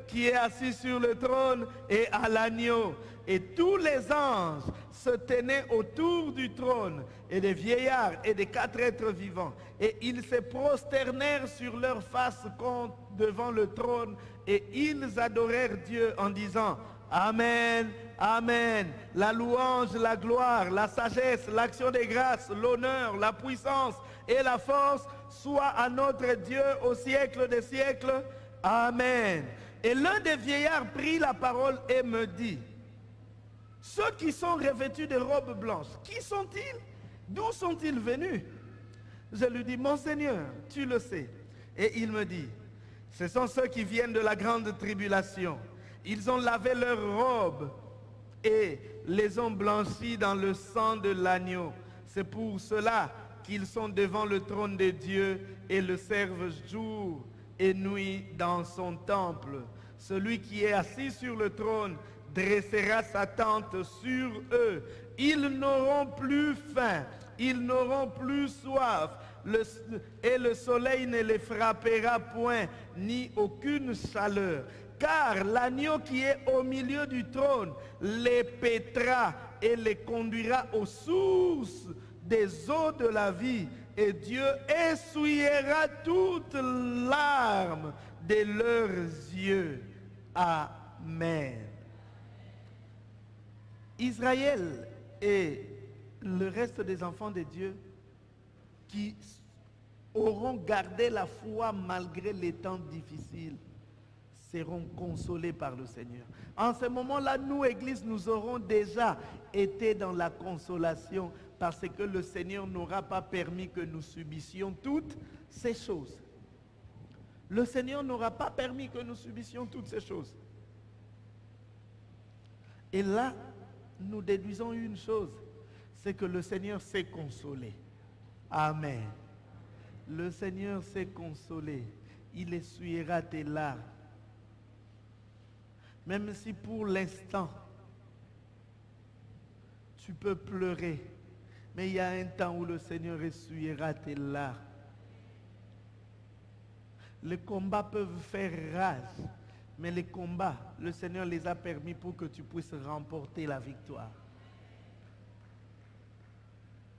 Speaker 1: qui est assis sur le trône et à l'agneau. » Et tous les anges se tenaient autour du trône, et des vieillards et des 4 êtres vivants. Et ils se prosternèrent sur leurs faces devant le trône, et ils adorèrent Dieu en disant, « Amen, Amen. La louange, la gloire, la sagesse, l'action des grâces, l'honneur, la puissance et la force soit à notre Dieu au siècle des siècles. Amen. » Et l'un des vieillards prit la parole et me dit, « Ceux qui sont revêtus de robes blanches, qui sont-ils? D'où sont-ils venus? » Je lui dis, « Mon Seigneur, tu le sais. » Et il me dit, « Ce sont ceux qui viennent de la grande tribulation. Ils ont lavé leurs robes et les ont blanchis dans le sang de l'agneau. C'est pour cela qu'ils sont devant le trône de Dieu et le servent jour et nuit dans son temple. Celui qui est assis sur le trône dressera sa tente sur eux. Ils n'auront plus faim, ils n'auront plus soif, et le soleil ne les frappera point, ni aucune chaleur. Car l'agneau qui est au milieu du trône les paîtra et les conduira aux sources des eaux de la vie, et Dieu essuiera toutes larmes de leurs yeux. Amen. Israël et le reste des enfants de Dieu qui auront gardé la foi malgré les temps difficiles seront consolés par le Seigneur. En ce moment-là, nous, Église, nous aurons déjà été dans la consolation parce que le Seigneur n'aura pas permis que nous subissions toutes ces choses. Le Seigneur n'aura pas permis que nous subissions toutes ces choses. Et là, nous déduisons une chose, c'est que le Seigneur sait consoler. Amen. Le Seigneur sait consoler. Il essuiera tes larmes. Même si pour l'instant, tu peux pleurer, mais il y a un temps où le Seigneur essuiera tes larmes. Les combats peuvent faire rage, mais les combats, le Seigneur les a permis pour que tu puisses remporter la victoire.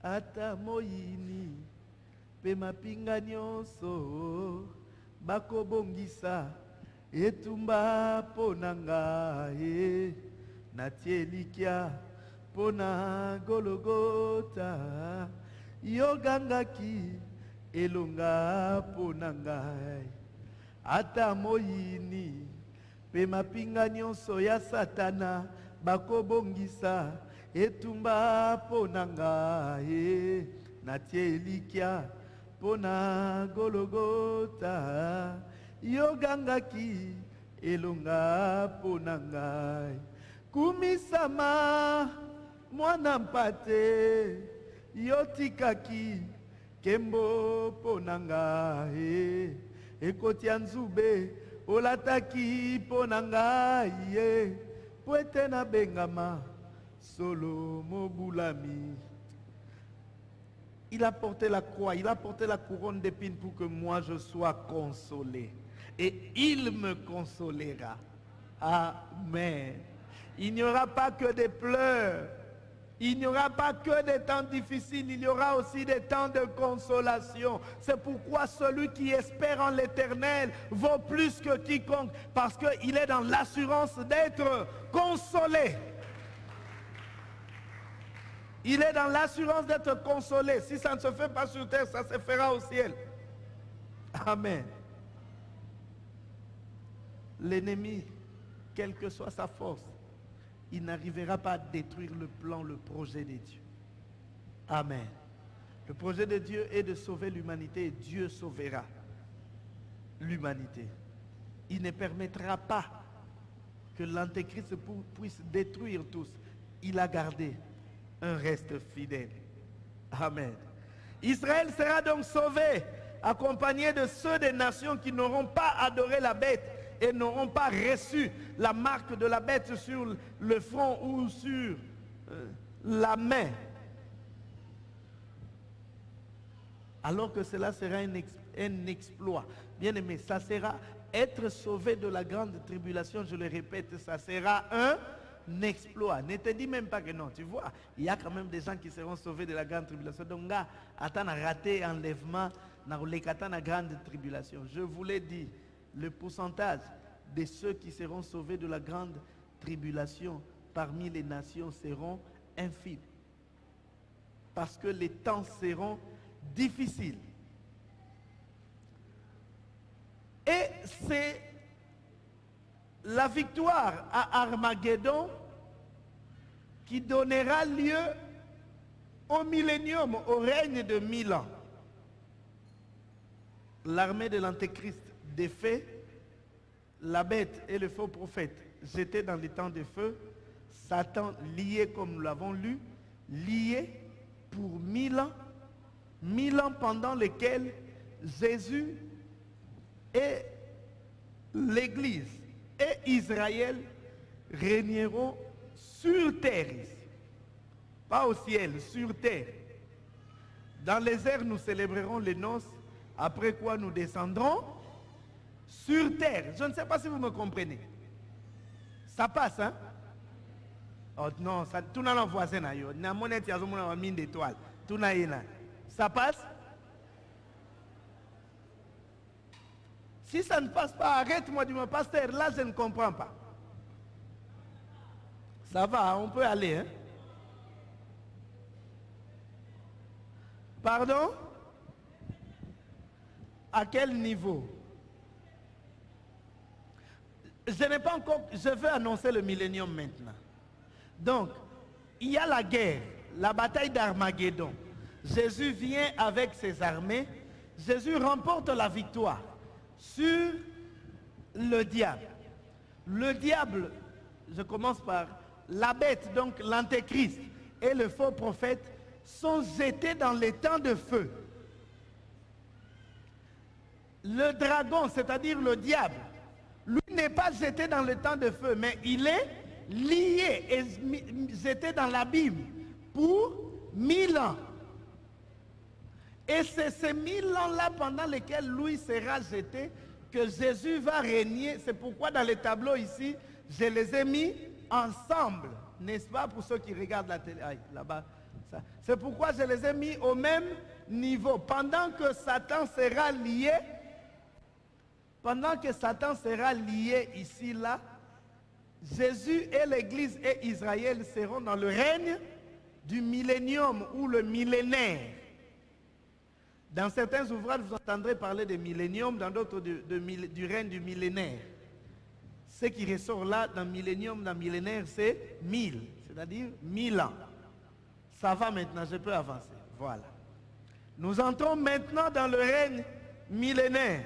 Speaker 1: Ata moyini, pe mapinga nyonso, bakobongisa, etumba ponanga, natielikia, pona gologota, yogangaki, elonga ponanga. Ata moyini, pe mapinga nyonso ya satana, bakobongisa, etumba ponanga, natielikia, pona gologota, yogangaki, elonga ponanga. Kumisama, mwana mpate, yotikaki, kembo ponanga, ekotia nzube, olataki ponanga, pwete na bengama, solo mobulami. Il a porté la croix, il a porté la couronne d'épines pour que moi je sois consolé. Et il me consolera. Amen. Il n'y aura pas que des pleurs. Il n'y aura pas que des temps difficiles, il y aura aussi des temps de consolation. C'est pourquoi celui qui espère en l'Éternel vaut plus que quiconque, parce qu'il est dans l'assurance d'être consolé. Il est dans l'assurance d'être consolé. Si ça ne se fait pas sur terre, ça se fera au ciel. Amen. L'ennemi, quelle que soit sa force, il n'arrivera pas à détruire le plan, le projet de Dieu. Amen. Le projet de Dieu est de sauver l'humanité et Dieu sauvera l'humanité. Il ne permettra pas que l'Antéchrist puisse détruire tous. Il a gardé un reste fidèle. Amen. Israël sera donc sauvé, accompagné de ceux des nations qui n'auront pas adoré la bête et n'auront pas reçu la marque de la bête sur le front ou sur la main. Alors que cela sera un exploit. Bien aimé, ça sera être sauvé de la grande tribulation, je le répète, ça sera un exploit. Ne te dis même pas que non, tu vois, il y a quand même des gens qui seront sauvés de la grande tribulation. Donc, attends à rater enlèvement, dans la grande tribulation. Je vous l'ai dit, le pourcentage de ceux qui seront sauvés de la grande tribulation parmi les nations seront infimes. Parce que les temps seront difficiles. Et c'est la victoire à Armageddon qui donnera lieu au millénium, au règne de 1000 ans. L'armée de l'Antéchrist défait, la bête et le faux prophète jetés dans les temps de feu, Satan lié comme nous l'avons lu, lié pour 1000 ans pendant lesquels Jésus et l'Église et Israël régneront sur terre ici. Pas au ciel, sur terre. Dans les airs, nous célébrerons les noces, après quoi nous descendrons sur terre. Je ne sais pas si vous me comprenez. Ça passe, hein? Oh non, ça, tout n'a voisin na yo. Na monnaie tiazo mona mine d'étoile. Tout n'a là. Ça passe? Si ça ne passe pas, arrête-moi du mon pasteur. Là, je ne comprends pas. Ça va, on peut aller, hein? Pardon? À quel niveau? Je n'ai pas encore, je veux annoncer le millénium maintenant. Donc, il y a la guerre, la bataille d'Armageddon. Jésus vient avec ses armées. Jésus remporte la victoire sur le diable. Le diable, je commence par la bête, donc l'antéchrist et le faux prophète sont jetés dans les temps de feu. Le dragon, c'est-à-dire le diable, lui n'est pas jeté dans le temps de feu, mais il est lié et jeté dans l'abîme pour 1000 ans. Et c'est ces 1000 ans-là pendant lesquels lui sera jeté que Jésus va régner. C'est pourquoi dans les tableaux ici, je les ai mis ensemble. N'est-ce pas pour ceux qui regardent la télé? Là-bas. C'est pourquoi je les ai mis au même niveau. Pendant que Satan sera lié, ici, là, Jésus et l'Église et Israël seront dans le règne du millénium ou le millénaire. Dans certains ouvrages, vous entendrez parler de millénium, dans d'autres du règne du millénaire. Ce qui ressort là, dans millénium, dans millénaire, c'est 1000, c'est-à-dire 1000 ans. Ça va maintenant, je peux avancer. Voilà. Nous entrons maintenant dans le règne millénaire.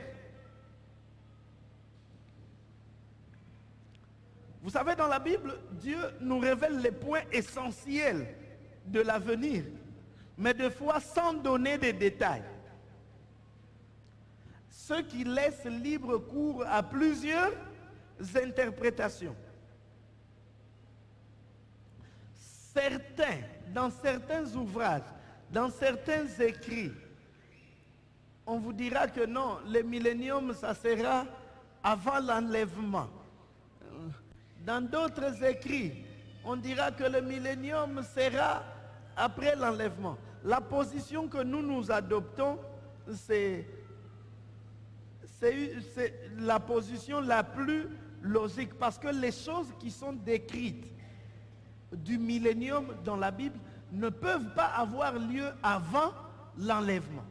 Speaker 1: Vous savez, dans la Bible, Dieu nous révèle les points essentiels de l'avenir, mais des fois sans donner des détails. Ce qui laisse libre cours à plusieurs interprétations. Dans certains ouvrages, dans certains écrits, on vous dira que non, le millénium, ça sera avant l'enlèvement. Dans d'autres écrits, on dira que le millénium sera après l'enlèvement. La position que nous adoptons, c'est la position la plus logique, parce que les choses qui sont décrites du millénium dans la Bible ne peuvent pas avoir lieu avant l'enlèvement.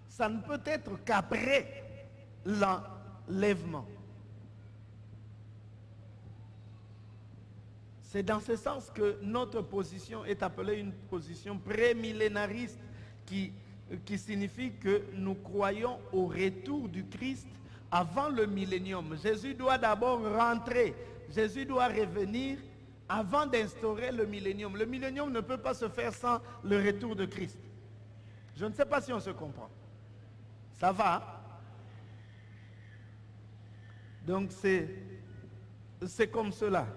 Speaker 1: Ça ne peut être qu'après l'enlèvement. C'est dans ce sens que notre position est appelée une position prémillénariste qui signifie que nous croyons au retour du Christ avant le millénium. Jésus doit d'abord rentrer, Jésus doit revenir avant d'instaurer le millénium. Le millénium ne peut pas se faire sans le retour de Christ. Je ne sais pas si on se comprend. Ça va? Donc c'est comme cela.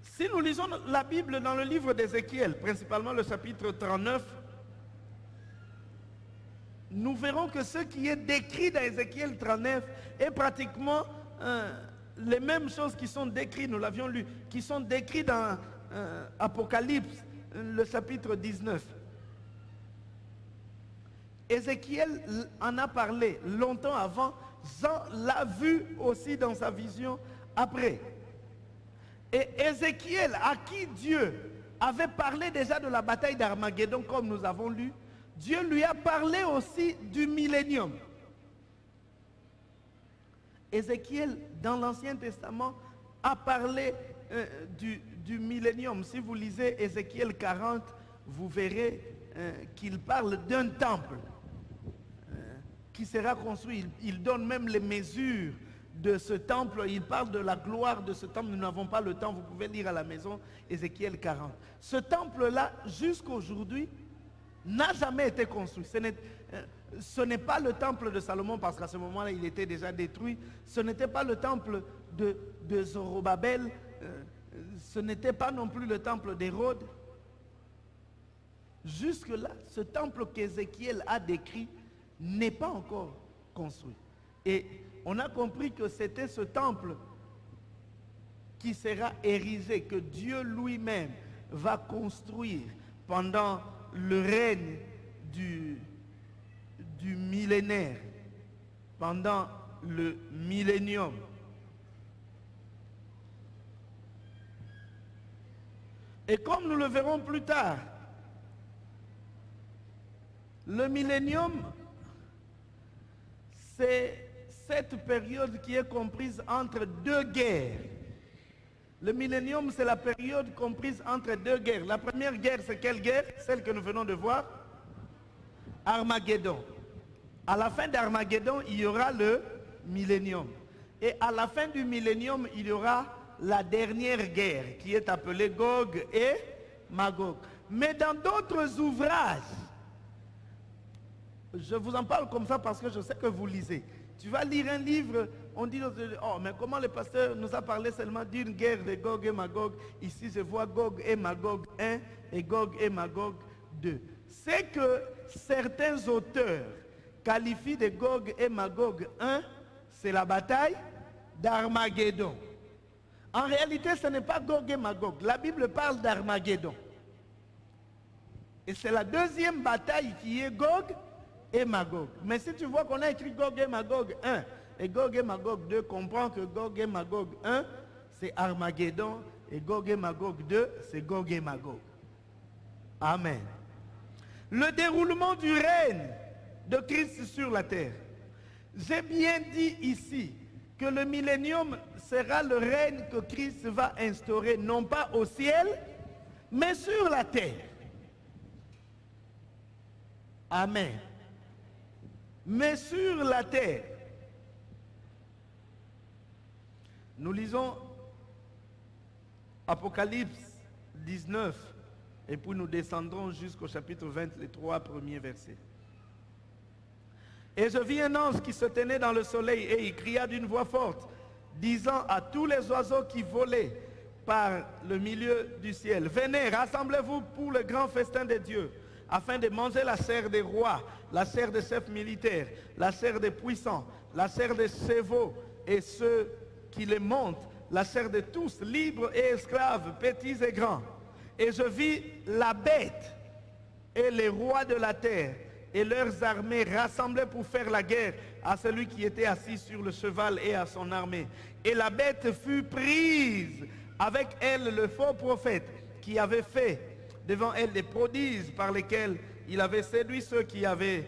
Speaker 1: Si nous lisons la Bible dans le livre d'Ézéchiel, principalement le chapitre 39, nous verrons que ce qui est décrit dans Ézéchiel 39 est pratiquement les mêmes choses qui sont décrites, nous l'avions lu, qui sont décrites dans Apocalypse, le chapitre 19. Ézéchiel en a parlé longtemps avant, Jean l'a vu aussi dans sa vision après. Et Ézéchiel, à qui Dieu avait parlé déjà de la bataille d'Armageddon, comme nous avons lu, Dieu lui a parlé aussi du millénium. Ézéchiel, dans l'Ancien Testament, a parlé du millénium. Si vous lisez Ézéchiel 40, vous verrez qu'il parle d'un temple qui sera construit. Il donne même les mesures de ce temple. Il parle de la gloire de ce temple. Nous n'avons pas le temps, vous pouvez lire à la maison Ézéchiel 40. Ce temple-là, jusqu'à aujourd'hui, n'a jamais été construit. Ce n'est pas le temple de Salomon, parce qu'à ce moment-là, il était déjà détruit. Ce n'était pas le temple de Zorobabel. Ce n'était pas non plus le temple d'Hérode. Jusque-là, ce temple qu'Ézéchiel a décrit n'est pas encore construit. Et on a compris que c'était ce temple qui sera érigé, que Dieu lui-même va construire pendant le règne du millénaire, pendant le millénium. Et comme nous le verrons plus tard, le millénium, c'est cette période qui est comprise entre deux guerres. Le millénium, c'est la période comprise entre deux guerres. La première guerre, c'est quelle guerre? Celle que nous venons de voir. Armageddon. À la fin d'Armageddon, il y aura le millénium. Et à la fin du millénium, il y aura la dernière guerre, qui est appelée Gog et Magog. Mais dans d'autres ouvrages, je vous en parle comme ça parce que je sais que vous lisez. Tu vas lire un livre, on dit, oh, mais comment le pasteur nous a parlé seulement d'une guerre de Gog et Magog? Ici, je vois Gog et Magog 1 et Gog et Magog 2. C'est que certains auteurs qualifient de Gog et Magog 1, c'est la bataille d'Armageddon. En réalité, ce n'est pas Gog et Magog. La Bible parle d'Armageddon. Et c'est la deuxième bataille qui est Gog et Magog. Mais si tu vois qu'on a écrit Gog et Magog 1 et Gog et Magog 2, comprends que Gog et Magog 1, c'est Armageddon, et Gog et Magog 2, c'est Gog et Magog. Amen. Le déroulement du règne de Christ sur la terre. J'ai bien dit ici que le millénium sera le règne que Christ va instaurer, non pas au ciel, mais sur la terre. Amen. Mais sur la terre. Nous lisons Apocalypse 19 et puis nous descendrons jusqu'au chapitre 20, les 3 premiers versets. Et je vis un ange qui se tenait dans le soleil et il cria d'une voix forte, disant à tous les oiseaux qui volaient par le milieu du ciel, venez, rassemblez-vous pour le grand festin de Dieu, afin de manger la chair des rois, la chair des chefs militaires, la chair des puissants, la chair des chevaux et ceux qui les montent, la chair de tous, libres et esclaves, petits et grands. Et je vis la bête et les rois de la terre et leurs armées rassemblées pour faire la guerre à celui qui était assis sur le cheval et à son armée. Et la bête fut prise, avec elle le faux prophète qui avait fait devant elle des prodiges par lesquels il avait séduit ceux qui avaient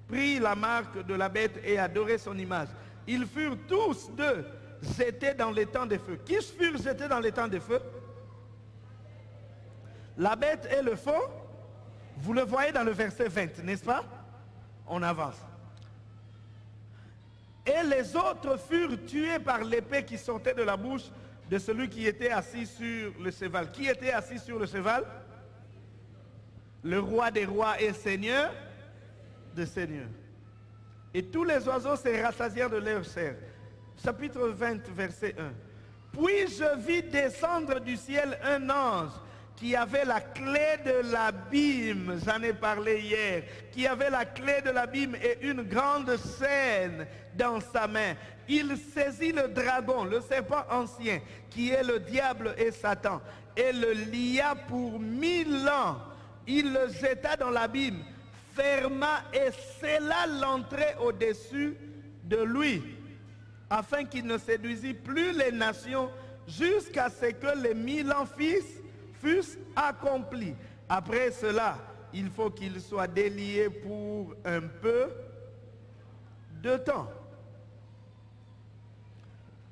Speaker 1: pris la marque de la bête et adoré son image. Ils furent tous deux jetés dans les temps de feu. Qui furent jetés dans les temps de feu? La bête et le faux. Vous le voyez dans le verset 20, n'est-ce pas? On avance. Et les autres furent tués par l'épée qui sortait de la bouche de celui qui était assis sur le cheval. Qui était assis sur le cheval? Le roi des rois et seigneur des seigneurs. Et tous les oiseaux se rassasièrent de leur chair. Chapitre 20, verset 1. Puis je vis descendre du ciel un ange qui avait la clé de l'abîme, j'en ai parlé hier, qui avait la clé de l'abîme et une grande chaîne dans sa main. Il saisit le dragon, le serpent ancien, qui est le diable et Satan, et le lia pour 1000 ans. Il le jeta dans l'abîme, ferma et scella l'entrée au-dessus de lui, afin qu'il ne séduisît plus les nations jusqu'à ce que les 1000 ans fussent accomplis. Après cela, il faut qu'il soit délié pour un peu de temps.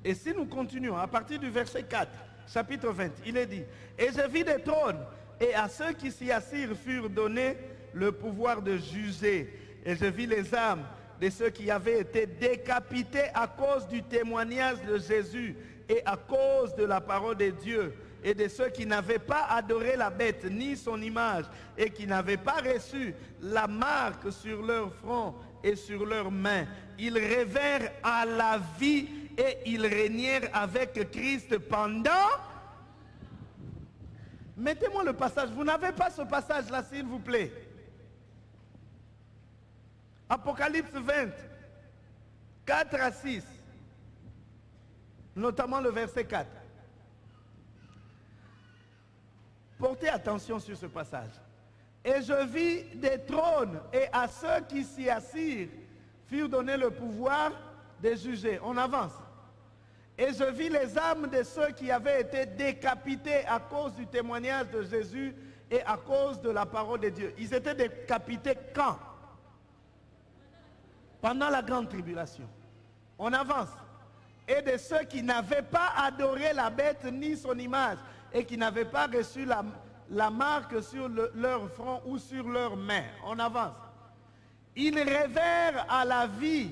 Speaker 1: Et si nous continuons, à partir du verset 4, chapitre 20, il est dit, « Et je vis des trônes, et à ceux qui s'y assirent furent donnés le pouvoir de juger. Et je vis les âmes de ceux qui avaient été décapités à cause du témoignage de Jésus et à cause de la parole de Dieu, et de ceux qui n'avaient pas adoré la bête ni son image, et qui n'avaient pas reçu la marque sur leur front et sur leurs mains. Ils revinrent à la vie et ils régnèrent avec Christ pendant... » Mettez-moi le passage. Vous n'avez pas ce passage-là, s'il vous plaît. Apocalypse 20, 4 à 6. Notamment le verset 4. Portez attention sur ce passage. Et je vis des trônes, et à ceux qui s'y assirent furent donnés le pouvoir de juger. On avance. Et je vis les âmes de ceux qui avaient été décapités à cause du témoignage de Jésus et à cause de la parole de Dieu. Ils étaient décapités quand? Pendant la grande tribulation. On avance. Et de ceux qui n'avaient pas adoré la bête ni son image et qui n'avaient pas reçu la marque sur leur front ou sur leurs mains. On avance. Ils revinrent à la vie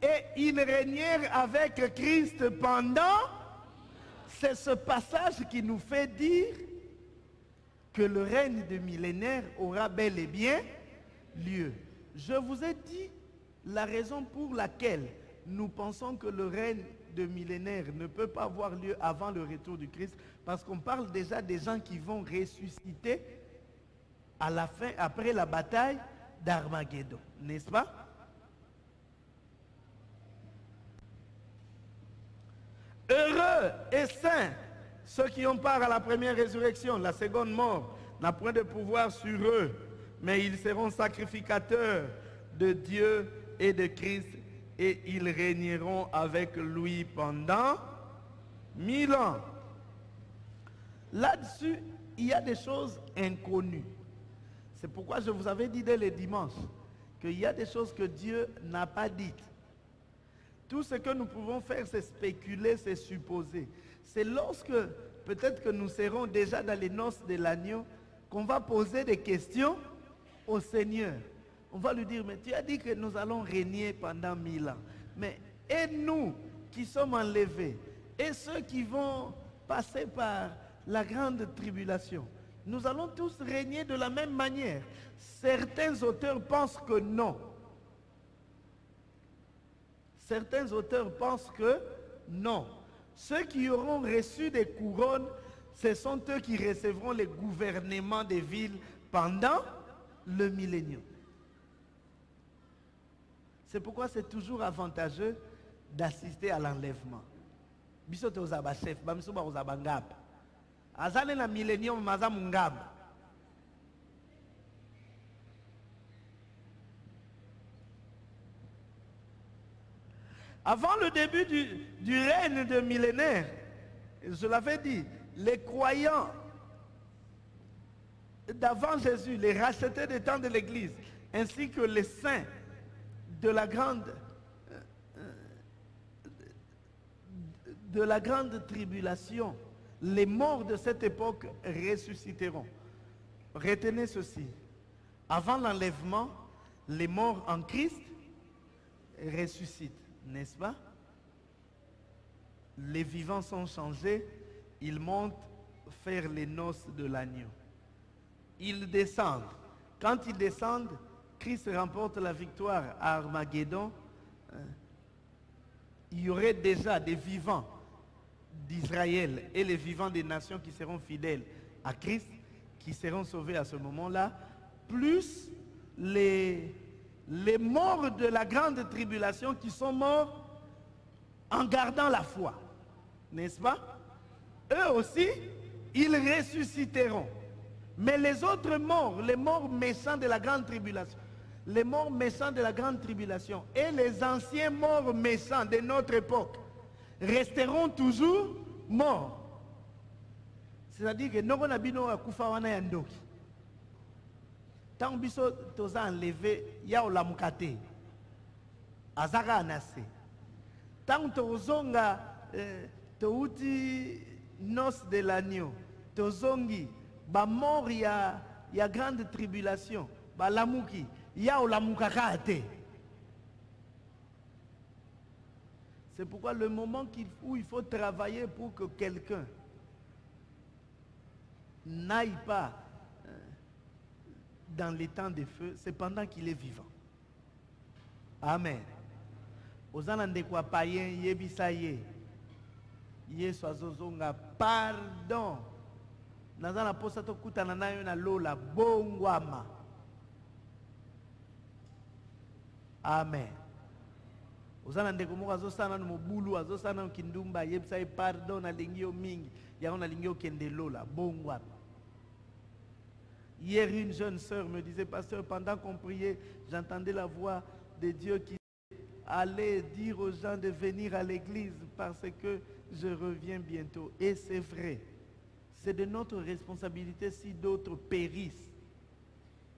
Speaker 1: et ils régnèrent avec Christ pendant... C'est ce passage qui nous fait dire que le règne de millénaire aura bel et bien lieu. Je vous ai dit la raison pour laquelle nous pensons que le règne de millénaire ne peut pas avoir lieu avant le retour du Christ, parce qu'on parle déjà des gens qui vont ressusciter à la fin, après la bataille d'Armageddon, n'est-ce pas? Heureux et saints ceux qui ont part à la première résurrection. La seconde mort n'a point de pouvoir sur eux, mais ils seront sacrificateurs de Dieu et de Christ, et ils régneront avec lui pendant 1000 ans. Là-dessus, il y a des choses inconnues. C'est pourquoi je vous avais dit dès le dimanche qu'il y a des choses que Dieu n'a pas dites. Tout ce que nous pouvons faire, c'est spéculer, c'est supposer. C'est lorsque, peut-être que nous serons déjà dans les noces de l'agneau, qu'on va poser des questions au Seigneur. On va lui dire, mais tu as dit que nous allons régner pendant 1000 ans. Mais et nous qui sommes enlevés, et ceux qui vont passer par la grande tribulation, nous allons tous régner de la même manière. Certains auteurs pensent que non. Certains auteurs pensent que non. Ceux qui auront reçu des couronnes, ce sont eux qui recevront les gouvernements des villes pendant le millénium. C'est pourquoi c'est toujours avantageux d'assister à l'enlèvement. biso tozaba chef bamiso bakozaba ngaba azale na millénium maza mungaba. Avant le début du règne de millénaire, je l'avais dit, les croyants d'avant Jésus, les rachetés des temps de l'Église, ainsi que les saints de la grande tribulation, les morts de cette époque ressusciteront. Retenez ceci, avant l'enlèvement, les morts en Christ ressuscitent. N'est-ce pas? Les vivants sont changés, ils montent faire les noces de l'agneau. Ils descendent. Quand ils descendent, Christ remporte la victoire à Armageddon. Il y aurait déjà des vivants d'Israël et les vivants des nations qui seront fidèles à Christ, qui seront sauvés à ce moment-là, plus les morts de la grande tribulation qui sont morts en gardant la foi. N'est-ce pas? Eux aussi, ils ressusciteront. Mais les autres morts, les morts méchants de la grande tribulation, les morts méchants de la grande tribulation et les anciens morts méchants de notre époque resteront toujours morts. C'est-à-dire que nous avons kufa. Tant biso toza enlevé ya olamukate azaka anase tant tozonga touti noces de l'agneau tozongi ba mort ya grande tribulation ba lamuki ya olamukaka ate. C'est pourquoi le moment où il faut travailler pour que quelqu'un n'aille pas dans les temps de feu, c'est pendant qu'il est vivant. Amen. Ozanande kwa païen yebisaye. Yesu azozonga pardon. Nazana posa to kutana nayo na lola bongwama. Amen. Ozanande komoka azosana no mobulu azosana kindumba yebisaye pardon na lingio mingi. Ya na lingio kende lola bongwama. Hier, une jeune sœur me disait, pasteur, pendant qu'on priait, j'entendais la voix de Dieu qui allait dire aux gens de venir à l'église parce que je reviens bientôt. Et c'est vrai. C'est de notre responsabilité si d'autres périssent.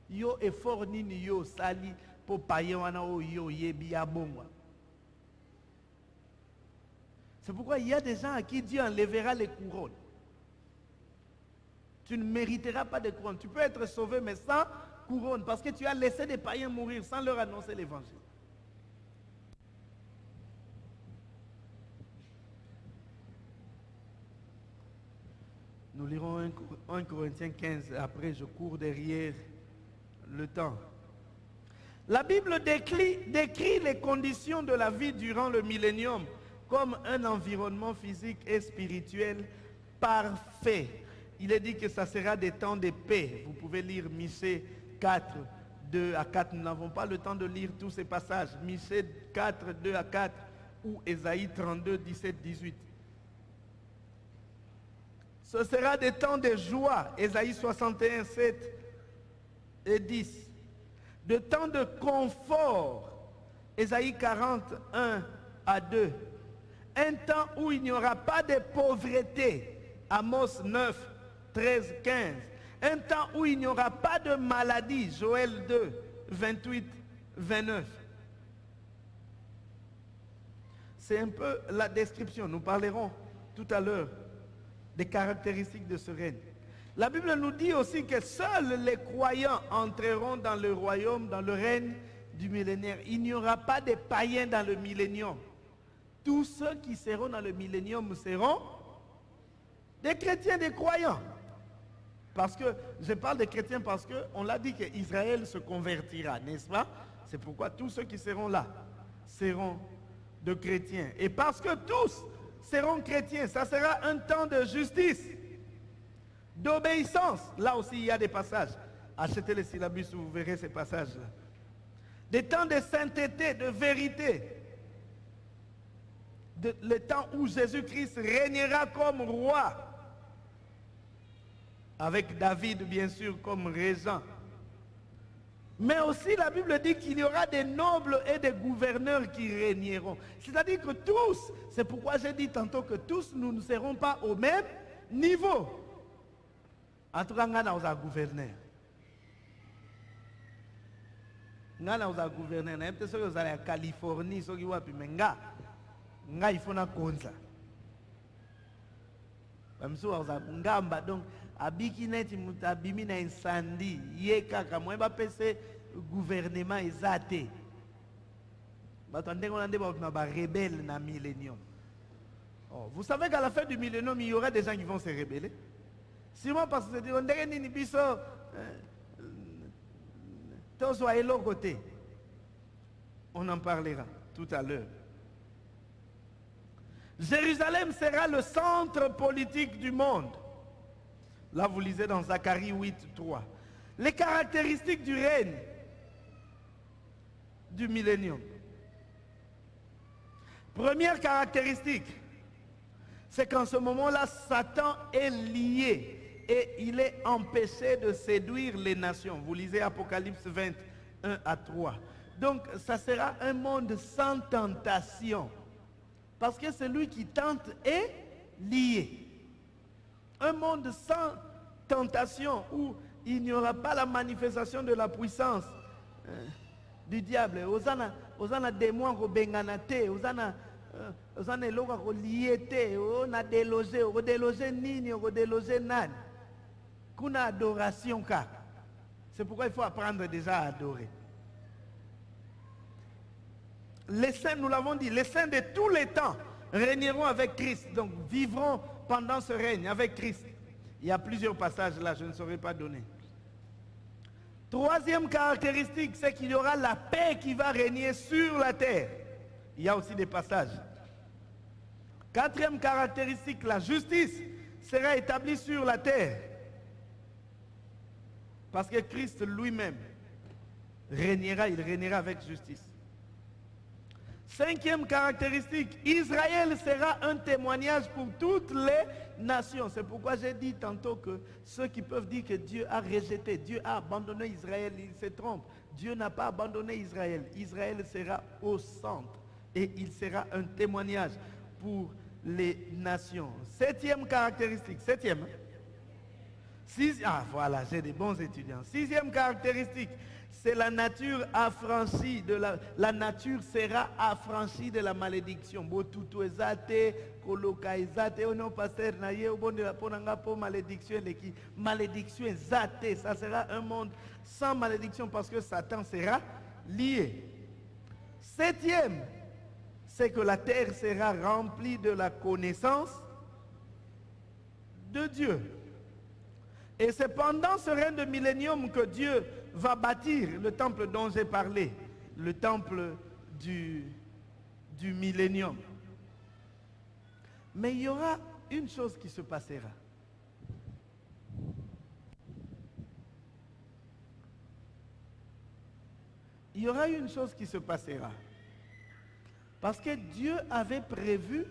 Speaker 1: Yo effort nini yo sali po paye wana o yo yebi abongwa. C'est pourquoi il y a des gens à qui Dieu enlèvera les couronnes. Tu ne mériteras pas de couronne. Tu peux être sauvé, mais sans couronne, parce que tu as laissé des païens mourir sans leur annoncer l'évangile. Nous lirons 1 Corinthiens 15, après je cours derrière le temps. La Bible décrit les conditions de la vie durant le millénium comme un environnement physique et spirituel parfait. Il est dit que ça sera des temps de paix. Vous pouvez lire Michée 4, 2 à 4. Nous n'avons pas le temps de lire tous ces passages. Michée 4, 2 à 4 ou Ésaïe 32, 17, 18. Ce sera des temps de joie. Ésaïe 61, 7 et 10. De temps de confort. Ésaïe 41 à 2. Un temps où il n'y aura pas de pauvreté. Amos 9, 13, 15. Un temps où il n'y aura pas de maladie. Joël 2, 28, 29. C'est un peu la description. Nous parlerons tout à l'heure des caractéristiques de ce règne. La Bible nous dit aussi que seuls les croyants entreront dans le royaume, dans le règne du millénaire. Il n'y aura pas de païens dans le millénium. Tous ceux qui seront dans le millénium seront des chrétiens, des croyants. Parce que, je parle des chrétiens parce qu'on l'a dit qu'Israël se convertira, n'est-ce pas? C'est pourquoi tous ceux qui seront là seront de chrétiens. Et parce que tous seront chrétiens, ça sera un temps de justice, d'obéissance. Là aussi, il y a des passages. Achetez les syllabus, vous verrez ces passages-là. Des temps de sainteté, de vérité. le temps où Jésus-Christ régnera comme roi, avec David bien sûr comme régent. Mais aussi la Bible dit qu'il y aura des nobles et des gouverneurs qui régneront. C'est-à-dire que tous, c'est pourquoi j'ai dit tantôt que tous nous ne serons pas au même niveau. En tout cas, nous avons gouverneur. Nous avons gouverneur. Nous avons en Californie, ceux qui ont il faut na konza. Donc, abiki neti mutabimi na incendie yekaka mweba pese gouvernement ezate batandeko nande ba rebelle na millénium. Oh, vous savez qu'à la fin du millénium il y aura des gens qui vont se rebeller. Sûrement parce que on dirait ni biso tous soient l'autre côté. On en parlera tout à l'heure. Jérusalem sera le centre politique du monde. Là, vous lisez dans Zacharie 8, 3. Les caractéristiques du règne du millénium. Première caractéristique, c'est qu'en ce moment-là, Satan est lié et il est empêché de séduire les nations. Vous lisez Apocalypse 21 à 3. Donc, ça sera un monde sans tentation. Parce que celui qui tente est lié. Un monde sans tentation où il n'y aura pas la manifestation de la puissance du diable. Osana démon ko benganate, osana eloka ko liete, on a délogé nini, on délogé nan. Kuna adoration ka. C'est pourquoi il faut apprendre déjà à adorer. Les saints, nous l'avons dit, les saints de tous les temps régneront avec Christ, donc vivront pendant ce règne avec Christ. Il y a plusieurs passages là, je ne saurais pas donner. Troisième caractéristique, c'est qu'il y aura la paix qui va régner sur la terre. Il y a aussi des passages. Quatrième caractéristique, la justice sera établie sur la terre. Parce que Christ lui-même régnera, il régnera avec justice. Cinquième caractéristique, Israël sera un témoignage pour toutes les nations. C'est pourquoi j'ai dit tantôt que ceux qui peuvent dire que Dieu a rejeté, Dieu a abandonné Israël, ils se trompent. Dieu n'a pas abandonné Israël. Israël sera au centre et il sera un témoignage pour les nations. Septième caractéristique, septième. Voilà, j'ai des bons étudiants. Sixième caractéristique, c'est la nature affranchie de la nature sera affranchie de la malédiction. Botutu ezate, koloka ezate, on pasteur naye au bon de la ponanga pour malédiction malédiction ezate, ça sera un monde sans malédiction parce que Satan sera lié. Septième, c'est que la terre sera remplie de la connaissance de Dieu. Et c'est pendant ce règne de millénium que Dieu va bâtir le temple dont j'ai parlé, le temple du millénium. Mais il y aura une chose qui se passera. Il y aura une chose qui se passera. Parce que Dieu avait prévu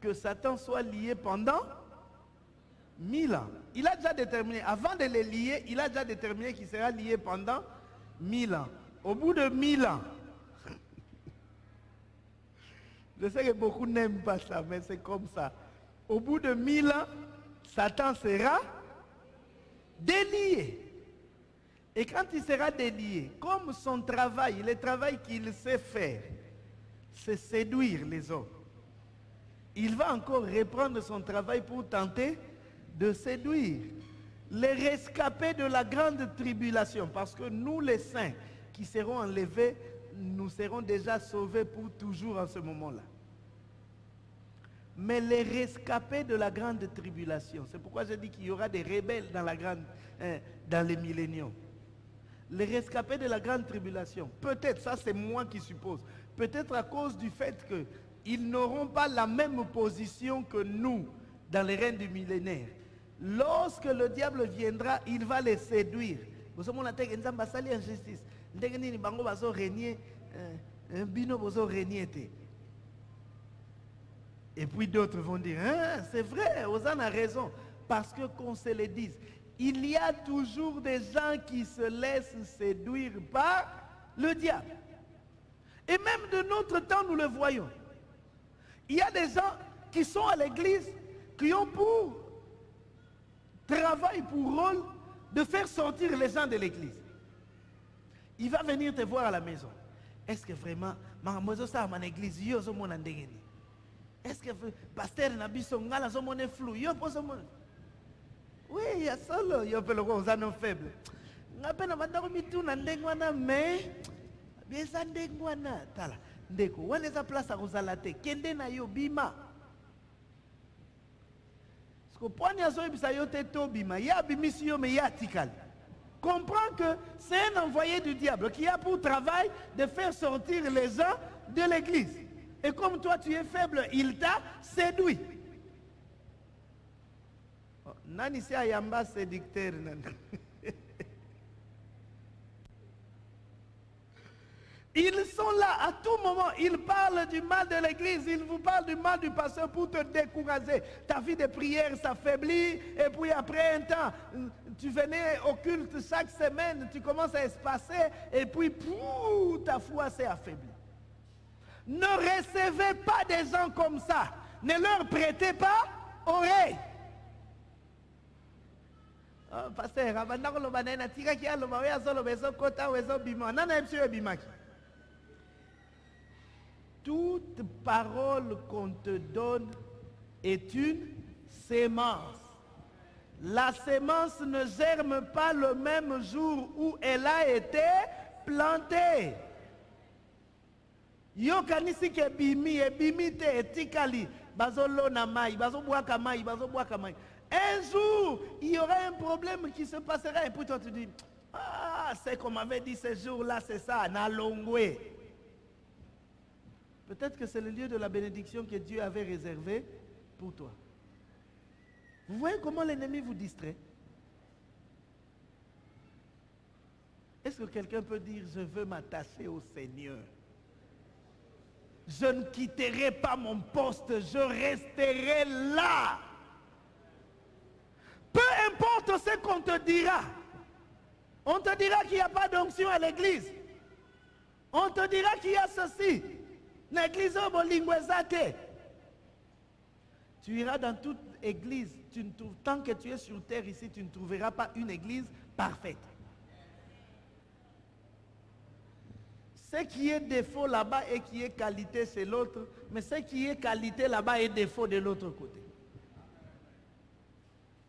Speaker 1: que Satan soit lié pendant 1000 ans. Il a déjà déterminé, avant de les lier, il a déjà déterminé qu'il sera lié pendant 1000 ans. Au bout de 1000 ans, je sais que beaucoup n'aiment pas ça, mais c'est comme ça. Au bout de 1000 ans, Satan sera délié. Et quand il sera délié, comme son travail, le travail qu'il sait faire, c'est séduire les hommes, il va encore reprendre son travail pour tenter de séduire les rescapés de la grande tribulation, parce que nous les saints qui serons enlevés, nous serons déjà sauvés pour toujours en ce moment-là. Mais les rescapés de la grande tribulation, c'est pourquoi je dis qu'il y aura des rebelles dans les milléniums. Les rescapés de la grande tribulation, peut-être, ça c'est moi qui suppose, peut-être à cause du fait qu'ils n'auront pas la même position que nous dans les règnes du millénaire. Lorsque le diable viendra, il va les séduire. Vous savez, on a dit que nous avons injustice. Nous avons régner Bino bozo reniete. Et puis d'autres vont dire, hein, c'est vrai, Ozan a raison. Parce que qu'on se le dise, il y a toujours des gens qui se laissent séduire par le diable. Et même de notre temps, nous le voyons. Il y a des gens qui sont à l'église, qui ont pour travail, pour rôle, de faire sortir les gens de l'église. Il va venir te voir à la maison. Est-ce que vraiment, ça mon église, yo zo mon andengeni? Est-ce que pasteur Nabiso ngala zo mon flou? Yo poso mon. Oui, il y a solo, yo pe loko ozano faible. Ngape na bandako mitu na ndengwana mais bien ça ndengwana tala. Ndeko, wana eza place à kozala te. Kende na yo bima. Parce que poni azo bisa yo te to bima, ya bimisi yo me ya tikali. Comprends que c'est un envoyé du diable qui a pour travail de faire sortir les gens de l'église. Et comme toi tu es faible, il t'a séduit. Nani si ayamba séducteur nani. Ils sont là à tout moment, ils parlent du mal de l'église, ils vous parlent du mal du pasteur pour te décourager. Ta vie de prière s'affaiblit et puis après un temps, tu venais au culte chaque semaine, tu commences à espacer et puis ta foi s'est affaiblie. Ne recevez pas des gens comme ça, ne leur prêtez pas oreille. Pasteur, abandako lo banana tika ki alo bawe azolo beso kota wezo bima nana epsio bimaki. Toute parole qu'on te donne est une sémence. La sémence ne germe pas le même jour où elle a été plantée. Yo kanisi ke bimi e bimi te etikali bazolo na mai bazobwaka mai bazobwaka mai. Un jour, il y aura un problème qui se passera et puis toi tu dis ah, c'est qu'on m'avait dit ce jour-là, c'est ça, na longwe. Peut-être que c'est le lieu de la bénédiction que Dieu avait réservé pour toi. Vous voyez comment l'ennemi vous distrait? Est-ce que quelqu'un peut dire je veux m'attacher au Seigneur? Je ne quitterai pas mon poste, je resterai là. Peu importe ce qu'on te dira. On te dira qu'il n'y a pas d'onction à l'église. On te dira qu'il y a ceci. L'église tu iras dans toute église. Tant que tu es sur terre ici, tu ne trouveras pas une église parfaite. Ce qui est défaut là-bas et qui est qualité, c'est l'autre. Mais ce qui est qualité là-bas est défaut de l'autre côté.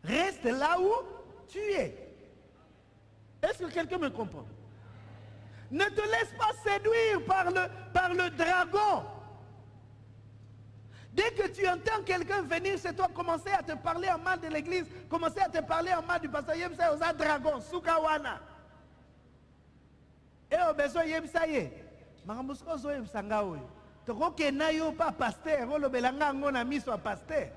Speaker 1: Reste là où tu es. Est-ce que quelqu'un me comprend? Ne te laisse pas séduire par le dragon. Dès que tu entends quelqu'un venir chez toi, commencer à te parler en mal de l'église, commencer à te parler en mal du pasteur, yemsa oza dragon, sukawana. Et au besoin yemsa ye. Maramusko zo yemsa nga oyo. Toko kena yo pa pasteur, olo belanga ngona miso a pasteur.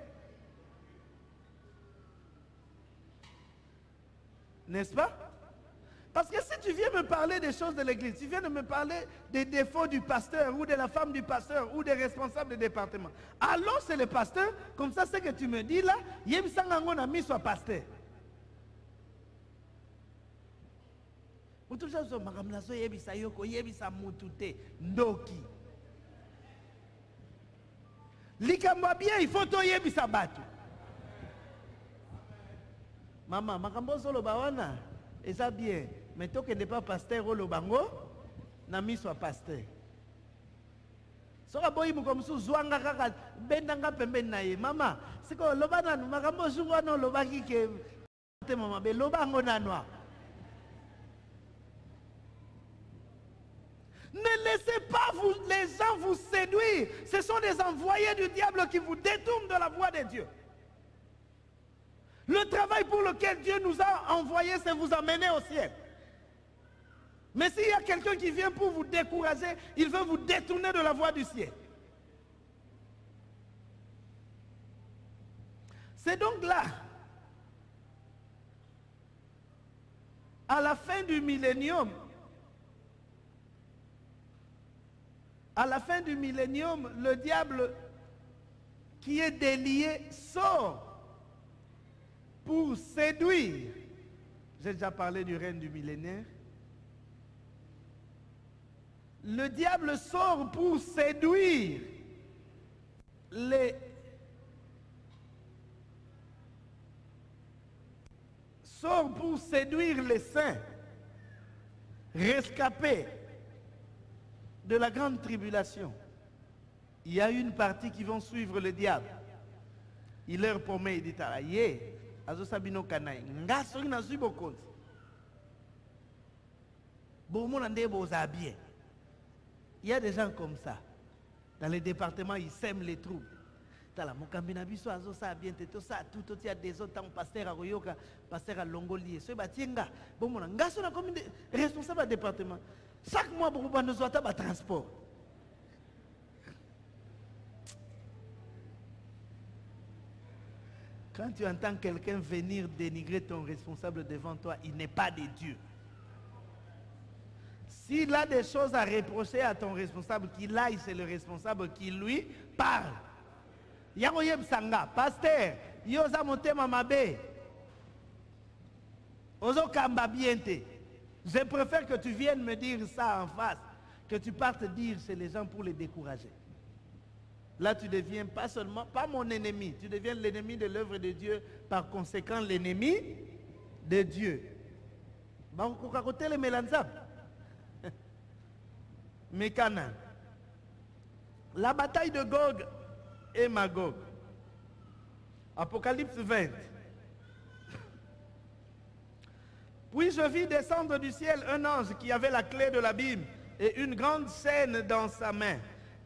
Speaker 1: N'est-ce pas? Parce que si tu viens me parler des choses de l'église, tu viens de me parler des défauts du pasteur ou de la femme du pasteur ou des responsables de département. Alors c'est le pasteur, comme ça ce que tu me dis là, yemsangango na mis soit pasteur. Utujazo makamlazo yebisa yoko yebisa mutute ndoki. Likamba bien, il faut to yebisa batu. Maman, makambozo lo bawana, et ça bien. Mais toi qui n'es pas pasteur au Lobango, n'a mis soit pasteur. Sora boy comme sous zwanga kaka bendanga pembe naye. Maman, c'est que lobana makambozo wana lobaki ke te maman be lobango na noa. Ne laissez pas les gens vous séduire. Ce sont des envoyés du diable qui vous détournent de la voie de Dieu. Le travail pour lequel Dieu nous a envoyés, c'est vous amener au ciel. Mais s'il y a quelqu'un qui vient pour vous décourager, il veut vous détourner de la voie du ciel. C'est donc là, à la fin du millénium, à la fin du millénium, le diable qui est délié sort pour séduire. J'ai déjà parlé du règne du millénaire. Le diable sort pour séduire les saints rescapés de la grande tribulation. Il y a une partie qui vont suivre le diable. Il leur promet, il dit, azo sabino kanai, nga soki na zui bokonzi. Bomo nande boza bien. Il y a des gens comme ça. Dans les départements, ils sèment les troubles. Tala mokambina biso azo sa bien teto sa tout il y a des autres temps pasteur à Royoka, pasteur à Longoli, ce batienga. Bomo nga so na comme responsable du département. Chaque mois beaucoup de nous ba transport. Quand tu entends quelqu'un venir dénigrer ton responsable devant toi, il n'est pas de Dieu. S'il a des choses à reprocher à ton responsable, qu'il aille, c'est le responsable qui lui parle. Yagoyeb Sanga, pasteur, yoza motema mabe. Ozo kamba biente. Je préfère que tu viennes me dire ça en face, que tu partes dire chez les gens pour les décourager. Là, tu deviens pas mon ennemi, tu deviens l'ennemi de l'œuvre de Dieu, par conséquent l'ennemi de Dieu. Mécana. La bataille de Gog et Magog. Apocalypse 20. Puis je vis descendre du ciel un ange qui avait la clé de l'abîme et une grande chaîne dans sa main.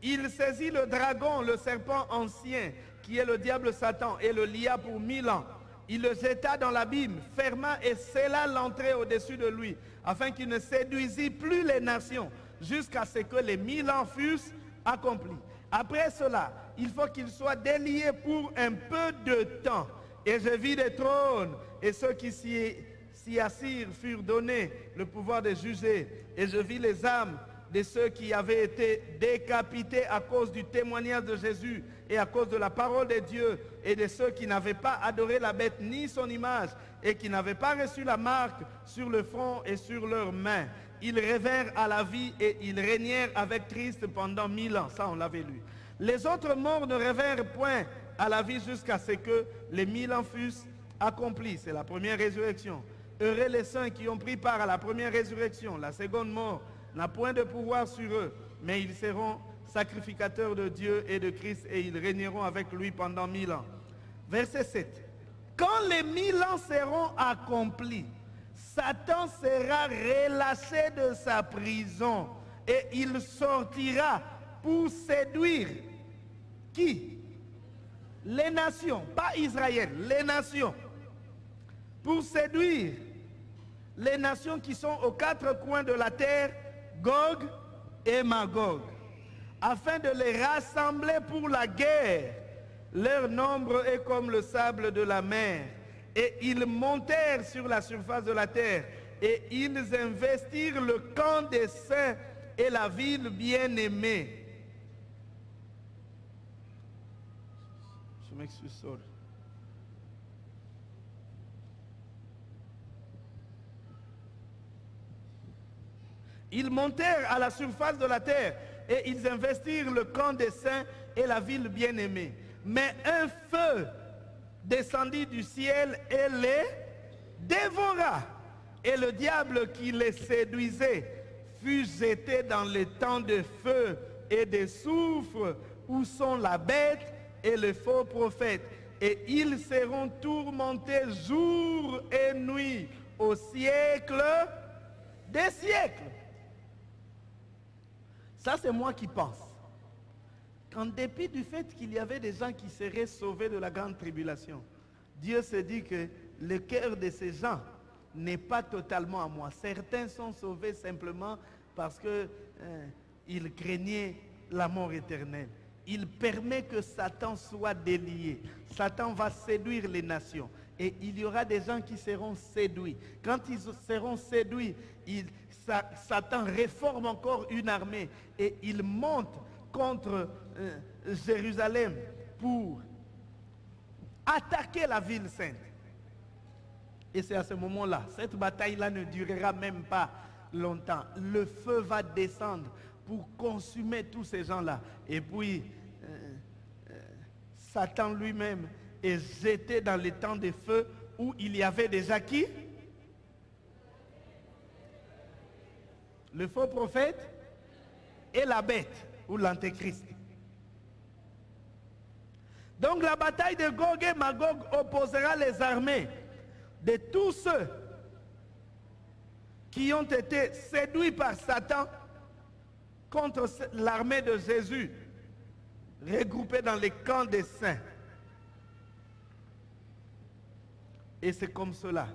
Speaker 1: Il saisit le dragon, le serpent ancien, qui est le diable Satan, et le lia pour 1000 ans. Il le jeta dans l'abîme, ferma et scella l'entrée au-dessus de lui, afin qu'il ne séduisît plus les nations, jusqu'à ce que les 1000 ans fussent accomplis. Après cela, il faut qu'il soit délié pour un peu de temps. Et je vis des trônes, et ceux qui s'y assirent furent donnés le pouvoir de juger. Et je vis les âmes de ceux qui avaient été décapités à cause du témoignage de Jésus et à cause de la parole de Dieu, et de ceux qui n'avaient pas adoré la bête ni son image et qui n'avaient pas reçu la marque sur le front et sur leurs mains. Ils revinrent à la vie et ils régnèrent avec Christ pendant 1000 ans. Ça, on l'avait lu. Les autres morts ne revinrent point à la vie jusqu'à ce que les 1000 ans fussent accomplis. C'est la première résurrection. Heureux les saints qui ont pris part à la première résurrection. La seconde mort n'a point de pouvoir sur eux, mais ils seront sacrificateurs de Dieu et de Christ, et ils régneront avec lui pendant 1000 ans. Verset 7. Quand les 1000 ans seront accomplis, Satan sera relâché de sa prison et il sortira pour séduire qui? Les nations, pas Israël, les nations. Pour séduire les nations qui sont aux quatre coins de la terre, Gog et Magog, afin de les rassembler pour la guerre. Leur nombre est comme le sable de la mer. Et ils montèrent sur la surface de la terre, et ils investirent le camp des saints et la ville bien-aimée. Je m'excuse, sorry. Ils montèrent à la surface de la terre et ils investirent le camp des saints et la ville bien-aimée. Mais un feu descendit du ciel et les dévora. Et le diable qui les séduisait fut jeté dans les temps de feu et de soufre où sont la bête et le faux prophète. Et ils seront tourmentés jour et nuit au siècle des siècles. Ça, c'est moi qui pense. qu'en dépit du fait qu'il y avait des gens qui seraient sauvés de la grande tribulation, Dieu se dit que le cœur de ces gens n'est pas totalement à moi. Certains sont sauvés simplement parce qu'ils craignaient la mort éternelle. Il permet que Satan soit délié. Satan va séduire les nations. Et il y aura des gens qui seront séduits. Quand ils seront séduits, Satan réforme encore une armée et il monte contre Jérusalem pour attaquer la ville sainte. Et c'est à ce moment-là, cette bataille-là ne durera même pas longtemps. Le feu va descendre pour consumer tous ces gens-là. Et puis, Satan lui-même est jeté dans les temps de feu où il y avait déjà qui? Le faux prophète et la bête, ou l'antéchrist. Donc la bataille de Gog et Magog opposera les armées de tous ceux qui ont été séduits par Satan contre l'armée de Jésus, regroupée dans les camps des saints. Et c'est comme cela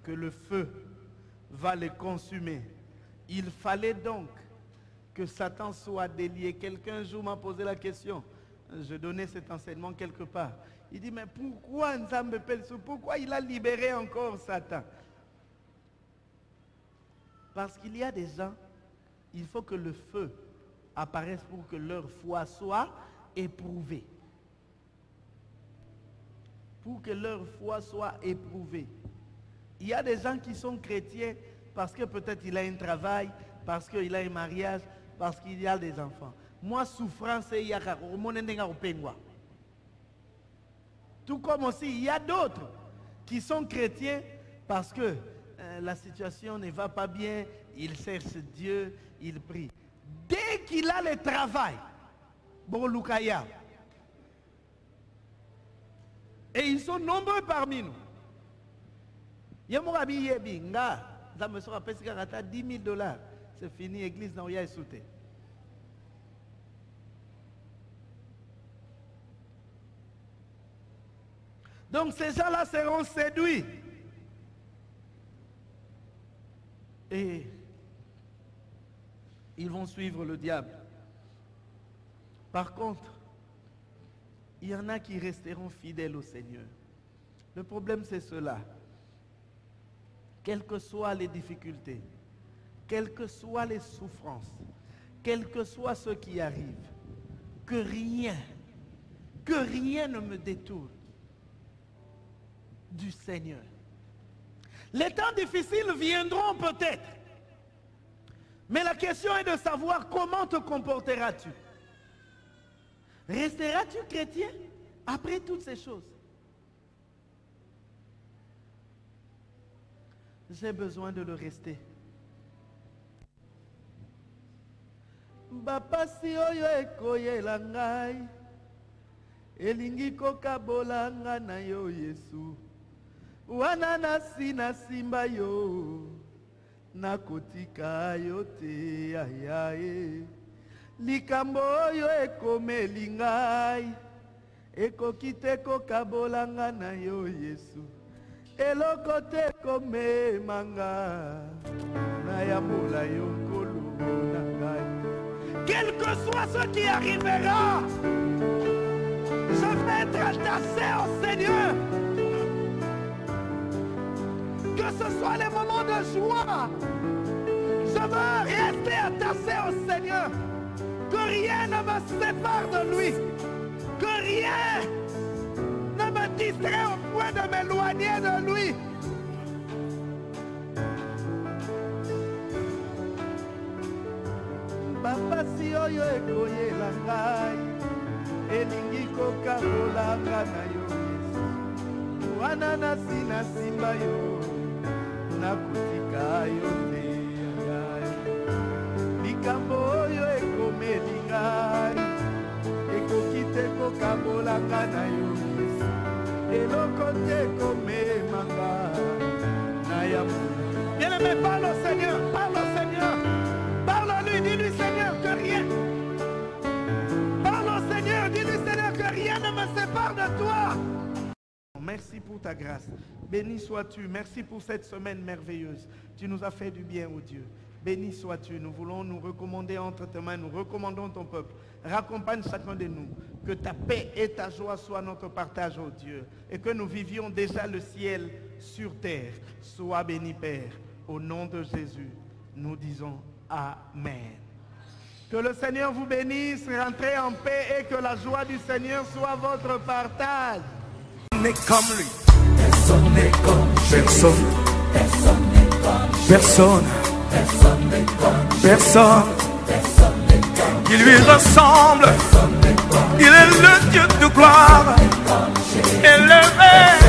Speaker 1: que le feu va les consumer. Il fallait donc que Satan soit délié. Quelqu'un un jour m'a posé la question. Je donnais cet enseignement quelque part. Il dit, mais pourquoi Nzambe Pelso, pourquoi il a libéré encore Satan? Parce qu'il y a des gens, il faut que le feu apparaisse pour que leur foi soit éprouvée. Pour que leur foi soit éprouvée. Il y a des gens qui sont chrétiens parce que peut-être il a un travail, parce qu'il a un mariage, parce qu'il y a des enfants. Moi, souffrance, il y a tout comme aussi, il y a d'autres qui sont chrétiens parce que la situation ne va pas bien, ils cherchent Dieu, ils prient. Dès qu'il a le travail, bon, Lukaya, et ils sont nombreux parmi nous. Il y a mon ami Yebinga, ça me sera payé 10 000 $. C'est fini, église dans Oya et Souté. Donc ces gens-là seront séduits. Et ils vont suivre le diable. Par contre, il y en a qui resteront fidèles au Seigneur. Le problème, c'est cela. Quelles que soient les difficultés, quelles que soient les souffrances, quel que soit ce qui arrive, que rien ne me détourne du Seigneur. Les temps difficiles viendront peut-être, mais la question est de savoir comment te comporteras-tu. Resteras-tu chrétien après toutes ces choses? J'ai besoin de le rester. Bapasi oyo ekoyela ngai elingi kokabola nga na yo Yesu wana nasi nasimba yo nakotika yo te ayaye likambo oyo ekomeli ngai ekoki te kokabola nga na yo Yesu eloko te komema nga na yamola yo nkolo na ngai. Quel que soit ce qui arrivera, je vais être attaché au Seigneur. Que ce soit les moments de joie, je veux rester attaché au Seigneur. Que rien ne me sépare de lui. Que rien ne me distrait au point de m'éloigner de lui. Bapasi oyo ekoyela ngai elingi kokabola nga na yo Yesu wana nasi nasimba yo nakotika yo te likambo oyo ekomeli ngai ekoki te kokabola nga na yo Yesu eloko te komema nga na yamola. Bien-aimé, parle au Seigneur, parle au Seigneur. Dis-lui Seigneur que rien. Parle au Seigneur, dis-lui Seigneur que rien ne me sépare de toi. Merci pour ta grâce. Béni sois-tu. Merci pour cette semaine merveilleuse. Tu nous as fait du bien, oh Dieu. Béni sois-tu. Nous voulons nous recommander entre tes mains. Nous recommandons ton peuple. Raccompagne chacun de nous. Que ta paix et ta joie soient notre partage, oh Dieu. Et que nous vivions déjà le ciel sur terre. Sois béni, Père. Au nom de Jésus. nous disons Amen. Que le Seigneur vous bénisse, rentrez en paix et que la joie du Seigneur soit votre partage.
Speaker 3: N'est comme lui.
Speaker 2: Personne n'est comme Jésus.
Speaker 3: Personne.
Speaker 2: Personne n'est comme
Speaker 3: Personne.
Speaker 2: Personne n'est comme
Speaker 3: Personne.
Speaker 2: Personne n'est comme
Speaker 3: Qui lui ressemble.
Speaker 2: Personne n'est comme
Speaker 3: Il est le Dieu de gloire. Élevé.